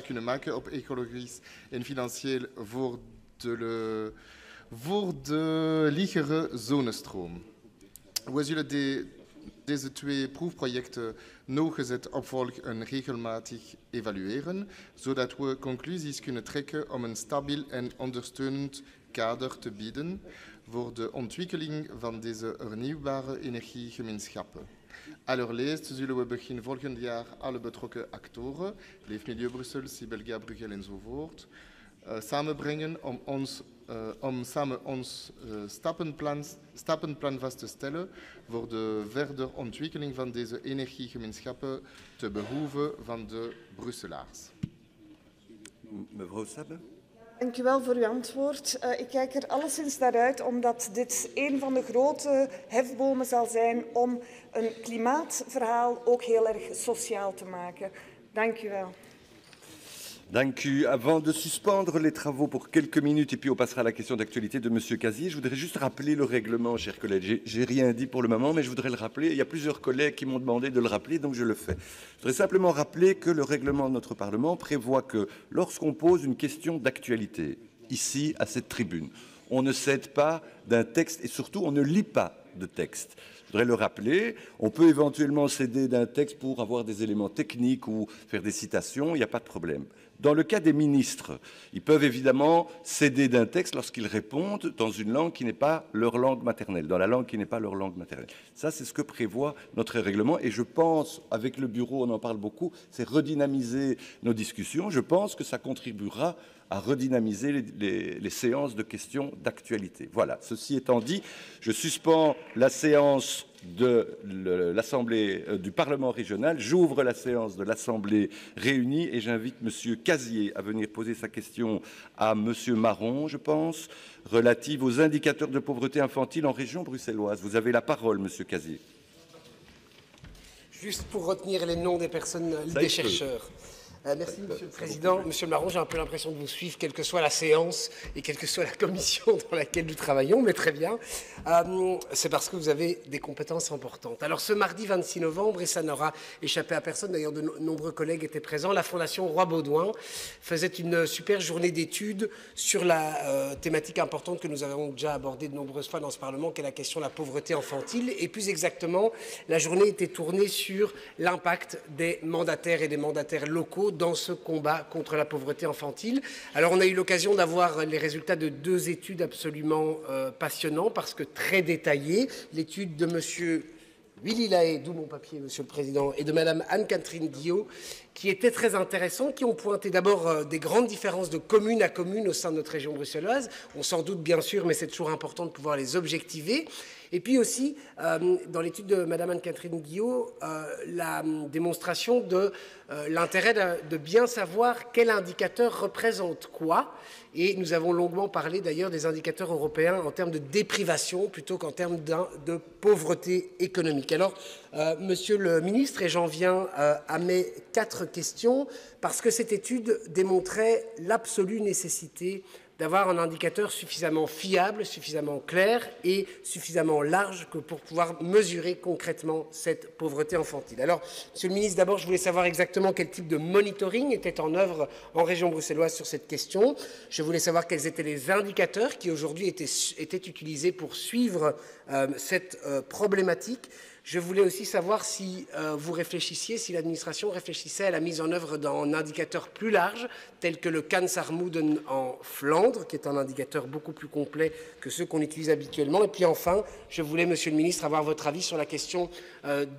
kunnen maken op ecologisch en financieel voor de liggere zonnestroom. We zullen deze 2 proefprojecten nauwgezet opvolgen en regelmatig evalueren, zodat we conclusies kunnen trekken om een stabiel en ondersteunend kader te bieden voor de ontwikkeling van deze hernieuwbare energiegemeenschappen. Allereerst zullen we begin volgend jaar alle betrokken actoren, Leefmilieu Brussel, Sibelgia, Bruegel enzovoort, samenbrengen om samen ons stappenplan vast te stellen voor de verder ontwikkeling van deze energiegemeenschappen te behoeve van de Brusselaars. Mevrouw Sabbe. Dank u wel voor uw antwoord. Ik kijk er alleszins naar uit, omdat dit een van de grote hefbomen zal zijn om een klimaatverhaal ook heel erg sociaal te maken. Dank u wel. Dank u. Avant de suspendre les travaux pour quelques minutes et puis on passera à la question d'actualité de M. Casier, je voudrais juste rappeler le règlement, chers collègues. J'ai rien dit pour le moment, mais je voudrais le rappeler. Il y a plusieurs collègues qui m'ont demandé de le rappeler, donc je le fais. Je voudrais simplement rappeler que le règlement de notre Parlement prévoit que lorsqu'on pose une question d'actualité, ici, à cette tribune, on ne cède pas d'un texte et surtout on ne lit pas de texte. Je voudrais le rappeler, on peut éventuellement céder d'un texte pour avoir des éléments techniques ou faire des citations, il n'y a pas de problème. Dans le cas des ministres, ils peuvent évidemment céder d'un texte lorsqu'ils répondent dans une langue qui n'est pas leur langue maternelle, dans la langue qui n'est pas leur langue maternelle. Ça, c'est ce que prévoit notre règlement et je pense, avec le bureau, on en parle beaucoup, c'est redynamiser nos discussions. Je pense que ça contribuera à redynamiser les séances de questions d'actualité. Voilà, ceci étant dit, je suspends la séance de l'Assemblée du Parlement régional, j'ouvre la séance de l'Assemblée réunie et j'invite M. Casier à venir poser sa question à M. Marron, je pense, relative aux indicateurs de pauvreté infantile en région bruxelloise. Vous avez la parole, M. Casier. Juste pour retenir les noms des personnes, des chercheurs. Merci, Monsieur le Président. Monsieur le Marron, j'ai un peu l'impression de vous suivre, quelle que soit la séance et quelle que soit la commission dans laquelle nous travaillons, mais très bien. C'est parce que vous avez des compétences importantes. Alors, ce mardi 26 novembre, et ça n'aura échappé à personne, d'ailleurs de nombreux collègues étaient présents, la Fondation Roi-Baudouin faisait une super journée d'études sur la thématique importante que nous avons déjà abordée de nombreuses fois dans ce Parlement, qui est la question de la pauvreté infantile. Et plus exactement, la journée était tournée sur l'impact des mandataires et des mandataires locaux dans ce combat contre la pauvreté infantile. Alors on a eu l'occasion d'avoir les résultats de deux études absolument passionnants parce que très détaillées. L'étude de M. Willy Lahaye, d'où mon papier, Monsieur le Président, et de Mme Anne-Catherine Guillot, qui étaient très intéressants, qui ont pointé d'abord des grandes différences de commune à commune au sein de notre région bruxelloise. On s'en doute bien sûr, mais c'est toujours important de pouvoir les objectiver. Et puis aussi, dans l'étude de Mme Anne-Catherine Guillot, la démonstration de l'intérêt de bien savoir quel indicateur représente quoi. Et nous avons longuement parlé d'ailleurs des indicateurs européens en termes de déprivation plutôt qu'en termes de pauvreté économique. Alors, Monsieur le Ministre, et j'en viens à mes 4 questions, parce que cette étude démontrait l'absolue nécessité d'avoir un indicateur suffisamment fiable, suffisamment clair et suffisamment large que pour pouvoir mesurer concrètement cette pauvreté infantile. Alors, Monsieur le Ministre, d'abord, je voulais savoir exactement quel type de monitoring était en œuvre en région bruxelloise sur cette question. Je voulais savoir quels étaient les indicateurs qui aujourd'hui étaient utilisés pour suivre cette problématique. Je voulais aussi savoir si vous réfléchissiez, si l'administration réfléchissait à la mise en œuvre d'un indicateur plus large, tel que le Kansarmoeden en Flandre, qui est un indicateur beaucoup plus complet que ceux qu'on utilise habituellement. Et puis enfin, je voulais, Monsieur le Ministre, avoir votre avis sur la question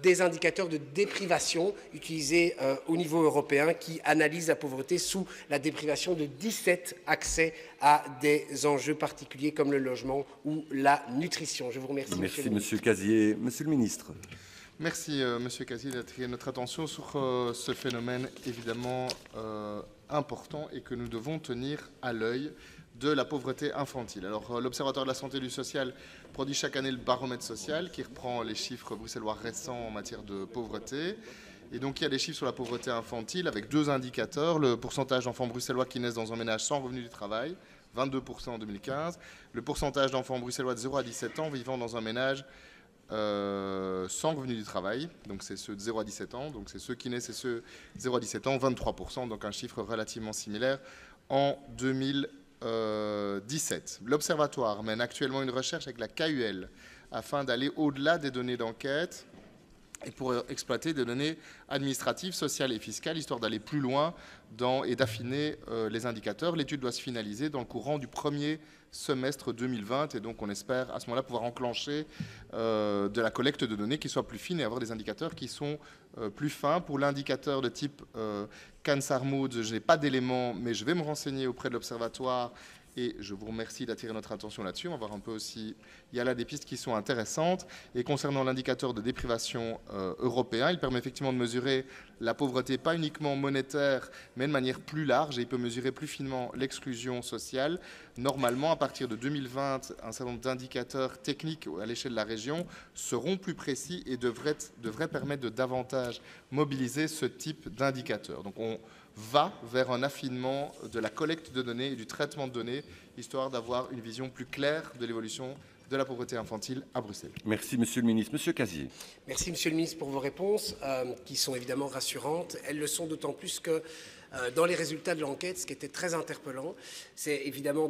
des indicateurs de déprivation utilisés au niveau européen, qui analysent la pauvreté sous la déprivation de 17 accès à des enjeux particuliers comme le logement ou la nutrition. Je vous remercie. Merci, Monsieur Casier. Monsieur le Ministre. Merci, Monsieur Casier, d'attirer notre attention sur ce phénomène évidemment important et que nous devons tenir à l'œil de la pauvreté infantile. Alors, l'Observatoire de la santé et du social produit chaque année le baromètre social qui reprend les chiffres bruxellois récents en matière de pauvreté. Et donc, il y a des chiffres sur la pauvreté infantile avec 2 indicateurs. Le pourcentage d'enfants bruxellois qui naissent dans un ménage sans revenu du travail, 22% en 2015. Le pourcentage d'enfants bruxellois de 0 à 17 ans vivant dans un ménage sans revenu du travail, donc c'est ceux de 0 à 17 ans, donc c'est ceux qui naissent et ceux de 0 à 17 ans, 23%, donc un chiffre relativement similaire en 2017. L'Observatoire mène actuellement une recherche avec la KUL afin d'aller au-delà des données d'enquête et pour exploiter des données administratives, sociales et fiscales, histoire d'aller plus loin et d'affiner les indicateurs. L'étude doit se finaliser dans le courant du premier semestre 2020 et donc on espère à ce moment-là pouvoir enclencher de la collecte de données qui soit plus fine et avoir des indicateurs qui sont plus fins. Pour l'indicateur de type CAN-SARMOUD, je n'ai pas d'éléments, mais je vais me renseigner auprès de l'Observatoire et je vous remercie d'attirer notre attention là-dessus. On va voir un peu aussi, il y a là des pistes qui sont intéressantes. Et concernant l'indicateur de déprivation européen, il permet effectivement de mesurer la pauvreté, pas uniquement monétaire, mais de manière plus large, et il peut mesurer plus finement l'exclusion sociale. Normalement, à partir de 2020, un certain nombre d'indicateurs techniques à l'échelle de la région seront plus précis et devraient permettre de davantage mobiliser ce type d'indicateurs. Donc on va vers un affinement de la collecte de données et du traitement de données, histoire d'avoir une vision plus claire de l'évolution de la pauvreté infantile à Bruxelles. Merci, Monsieur le Ministre. Monsieur Casier. Merci, Monsieur le Ministre, pour vos réponses, qui sont évidemment rassurantes. Elles le sont d'autant plus que dans les résultats de l'enquête, ce qui était très interpellant, c'est évidemment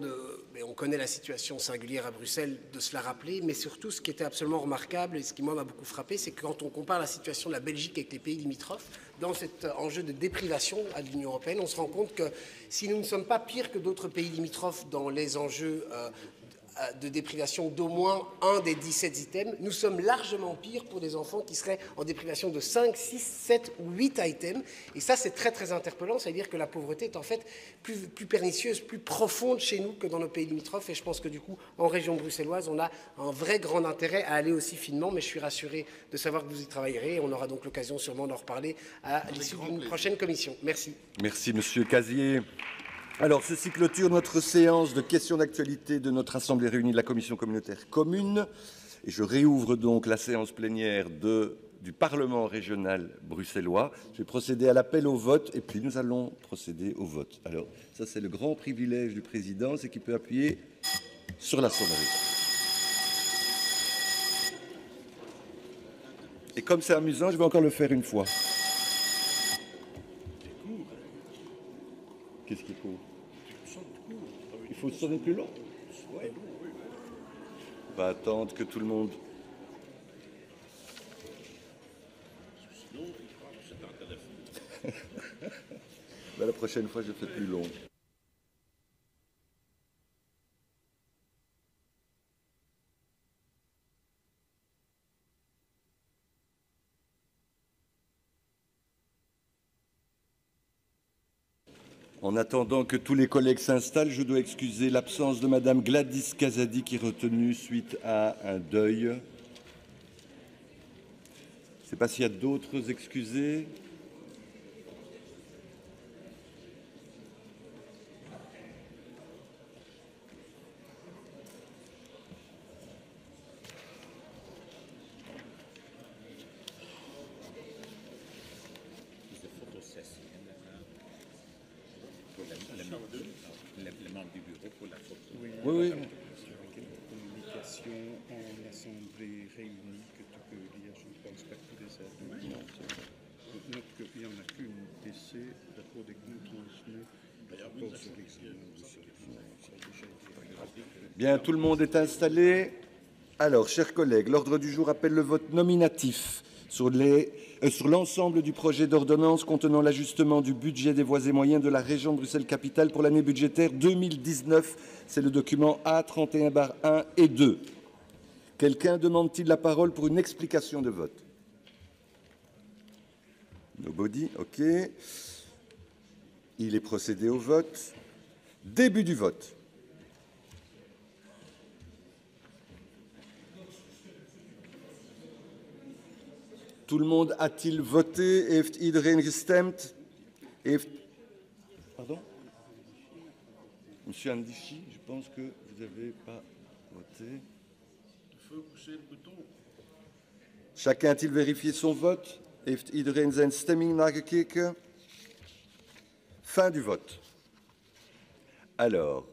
mais on connaît la situation singulière à Bruxelles, de se la rappeler, mais surtout ce qui était absolument remarquable et ce qui moi m'a beaucoup frappé, c'est que quand on compare la situation de la Belgique avec les pays limitrophes, dans cet enjeu de déprivation à l'Union européenne, on se rend compte que si nous ne sommes pas pires que d'autres pays limitrophes dans les enjeux de déprivation d'au moins un des 17 items, nous sommes largement pires pour des enfants qui seraient en déprivation de 5, 6, 7 ou 8 items. Et ça, c'est très, très interpellant. C'est-à-dire que la pauvreté est en fait plus pernicieuse, plus profonde chez nous que dans nos pays limitrophes. Et je pense que du coup, en région bruxelloise, on a un vrai grand intérêt à aller aussi finement. Mais je suis rassuré de savoir que vous y travaillerez. On aura donc l'occasion sûrement d'en reparler à l'issue d'une prochaine commission. Merci. Merci, Monsieur Casier. Alors, ceci clôture notre séance de questions d'actualité de notre Assemblée réunie de la Commission communautaire commune. Et je réouvre donc la séance plénière du Parlement régional bruxellois. Je vais procéder à l'appel au vote et puis nous allons procéder au vote. Alors, ça c'est le grand privilège du président, c'est qu'il peut appuyer sur la sonnerie. Et comme c'est amusant, je vais encore le faire une fois. Qu'est-ce qui court? Il faut sonner plus long. On va attendre que tout le monde... La prochaine fois, je fais plus long. En attendant que tous les collègues s'installent, je dois excuser l'absence de Madame Gladys Kazadi qui est retenue suite à un deuil. Je ne sais pas s'il y a d'autres excusés. Oui. Communication en assemblée réunie que tu peux lire, je ne pense pas que tous les arguments. Note qu'il n'y en a qu'une PC, d'accord, dès que nous transmet. Bien, tout le monde est installé. Alors, chers collègues, l'ordre du jour appelle le vote nominatif sur l'ensemble du projet d'ordonnance contenant l'ajustement du budget des voies et moyens de la région de Bruxelles-Capitale pour l'année budgétaire 2019. C'est le document A31-1 et 2. Quelqu'un demande-t-il la parole pour une explication de vote? Nobody, OK. Il est procédé au vote. Début du vote. Tout le monde a-t-il voté? Heeft iedereen gestemd? Pardon? Monsieur Andichy, je pense que vous n'avez pas voté. Chacun a-t-il vérifié son vote? Heeft iedereen zijn stemming nagekeken? Fin du vote. Alors,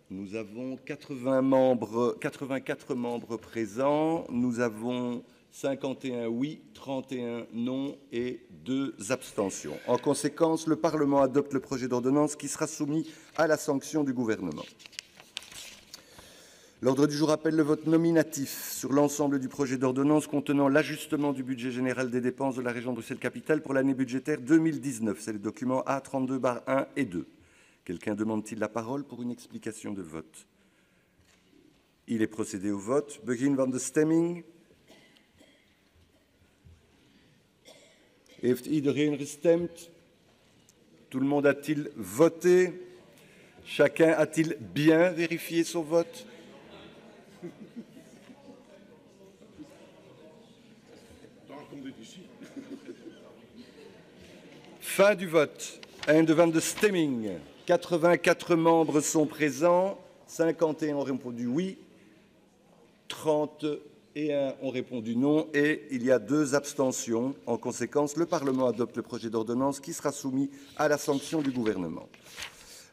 nous avons 84 membres présents. Nous avons 51 oui, 31 non et 2 abstentions. En conséquence, le Parlement adopte le projet d'ordonnance qui sera soumis à la sanction du gouvernement. L'ordre du jour appelle le vote nominatif sur l'ensemble du projet d'ordonnance contenant l'ajustement du budget général des dépenses de la région Bruxelles-Capitale pour l'année budgétaire 2019. C'est les documents A32-1 et 2. Quelqu'un demande-t-il la parole pour une explication de vote? Il est procédé au vote. Begin van de stemming. Heeft iedereen gestemd? Tout le monde a-t-il voté? Chacun a-t-il bien vérifié son vote? Fin du vote. Einde van de stemming. 84 membres sont présents, 51 ont répondu oui, 31 ont répondu non et il y a 2 abstentions. En conséquence, le Parlement adopte le projet d'ordonnance qui sera soumis à la sanction du gouvernement.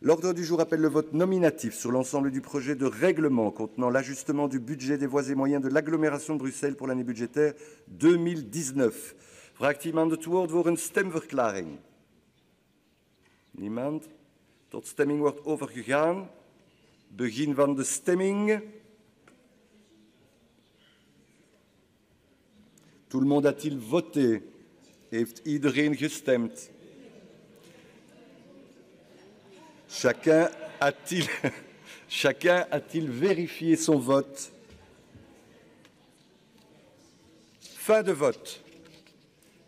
L'ordre du jour appelle le vote nominatif sur l'ensemble du projet de règlement contenant l'ajustement du budget des voies et moyens de l'agglomération de Bruxelles pour l'année budgétaire 2019. Vraagt iemand het woord voor een stemverklaring? Niemand? Tot stemming wordt overgegaan. Begin van de stemming. Tout le monde a-t-il voté? Heeft iedereen gestemd? Chacun a-t-il vérifié son vote? Fin de vote.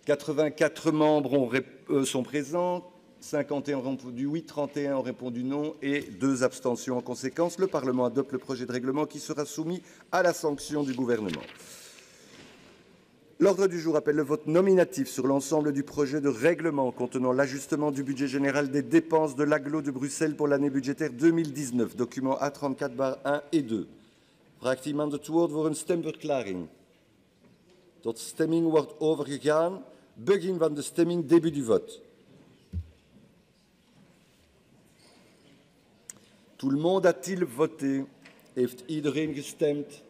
84 membres sont présents, 51 ont répondu oui, 31 ont répondu non et 2 abstentions. En conséquence, le Parlement adopte le projet de règlement qui sera soumis à la sanction du gouvernement. L'ordre du jour appelle le vote nominatif sur l'ensemble du projet de règlement contenant l'ajustement du budget général des dépenses de l'agglo de Bruxelles pour l'année budgétaire 2019, documents A34-1 et 2. Vraagt iemand het woord voor een stemverklaring? Tot stemming wordt overgegaan. Begin van de stemming, début du vote. Tout le monde a-t-il voté? Heeft iedereen gestemd?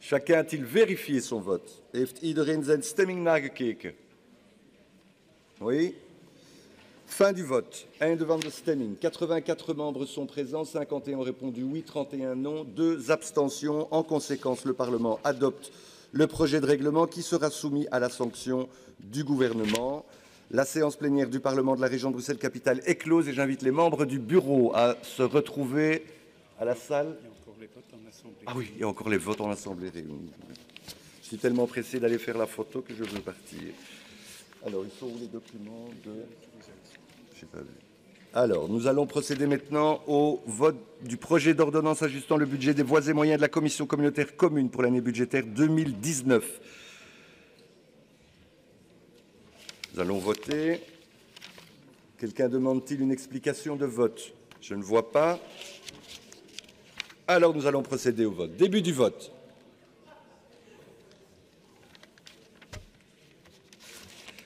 Chacun a-t-il vérifié son vote? Heeft iedereen zijn stemming nagekeken? Oui. Fin du vote. Einde van de stemming. 84 membres sont présents, 51 ont répondu oui, 31 non, 2 abstentions. En conséquence, le Parlement adopte le projet de règlement qui sera soumis à la sanction du gouvernement. La séance plénière du Parlement de la région de Bruxelles-Capitale est close et j'invite les membres du bureau à se retrouver à la salle. Ah oui, il y a encore les votes en assemblée réunie. Je suis tellement pressé d'aller faire la photo que je veux partir. Alors, ils sont où les documents de... Je n'ai pas vu. Alors, nous allons procéder maintenant au vote du projet d'ordonnance ajustant le budget des voies et moyens de la Commission communautaire commune pour l'année budgétaire 2019. Nous allons voter. Quelqu'un demande-t-il une explication de vote? Je ne vois pas. Alors, nous allons procéder au vote. Début du vote.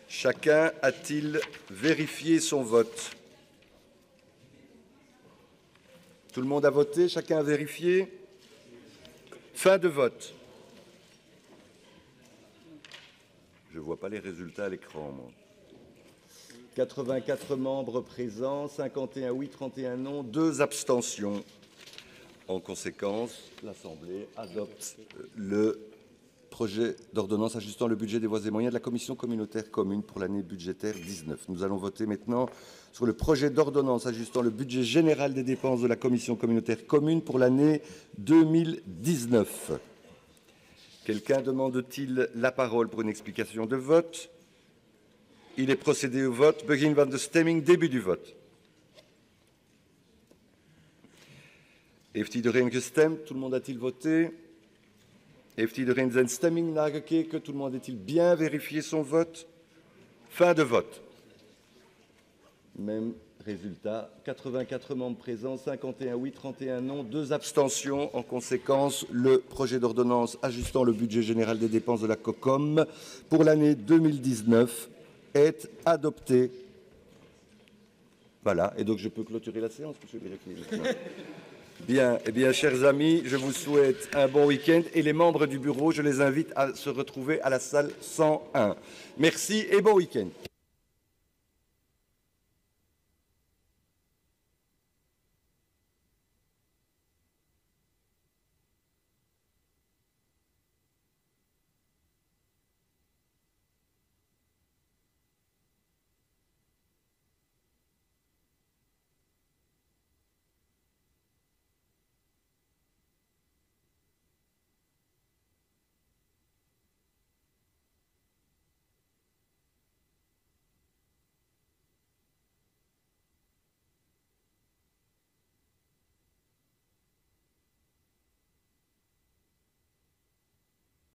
Chacun a-t-il vérifié son vote? Tout le monde a voté, chacun a vérifié. Fin de vote. Je ne vois pas les résultats à l'écran, moi. 84 membres présents, 51 oui, 31 non, 2 abstentions. En conséquence, l'Assemblée adopte le projet d'ordonnance ajustant le budget des voies et moyens de la Commission communautaire commune pour l'année budgétaire 19. Nous allons voter maintenant sur le projet d'ordonnance ajustant le budget général des dépenses de la Commission communautaire commune pour l'année 2019. Quelqu'un demande-t-il la parole pour une explication de vote? Il est procédé au vote. Begin van de stemming, début du vote. Heeft iedereen gestemd? Tout le monde a-t-il voté? Heeft iedereen zijn stemming nagekeken? Tout le monde a-t-il bien vérifié son vote? Fin de vote. Même résultat. 84 membres présents, 51 oui, 31 non, 2 abstentions. En conséquence, le projet d'ordonnance ajustant le budget général des dépenses de la COCOM pour l'année 2019 est adopté. Voilà. Et donc, je peux clôturer la séance, monsieur le directeur. Bien, eh bien, chers amis, je vous souhaite un bon week-end et les membres du bureau, je les invite à se retrouver à la salle 101. Merci et bon week-end.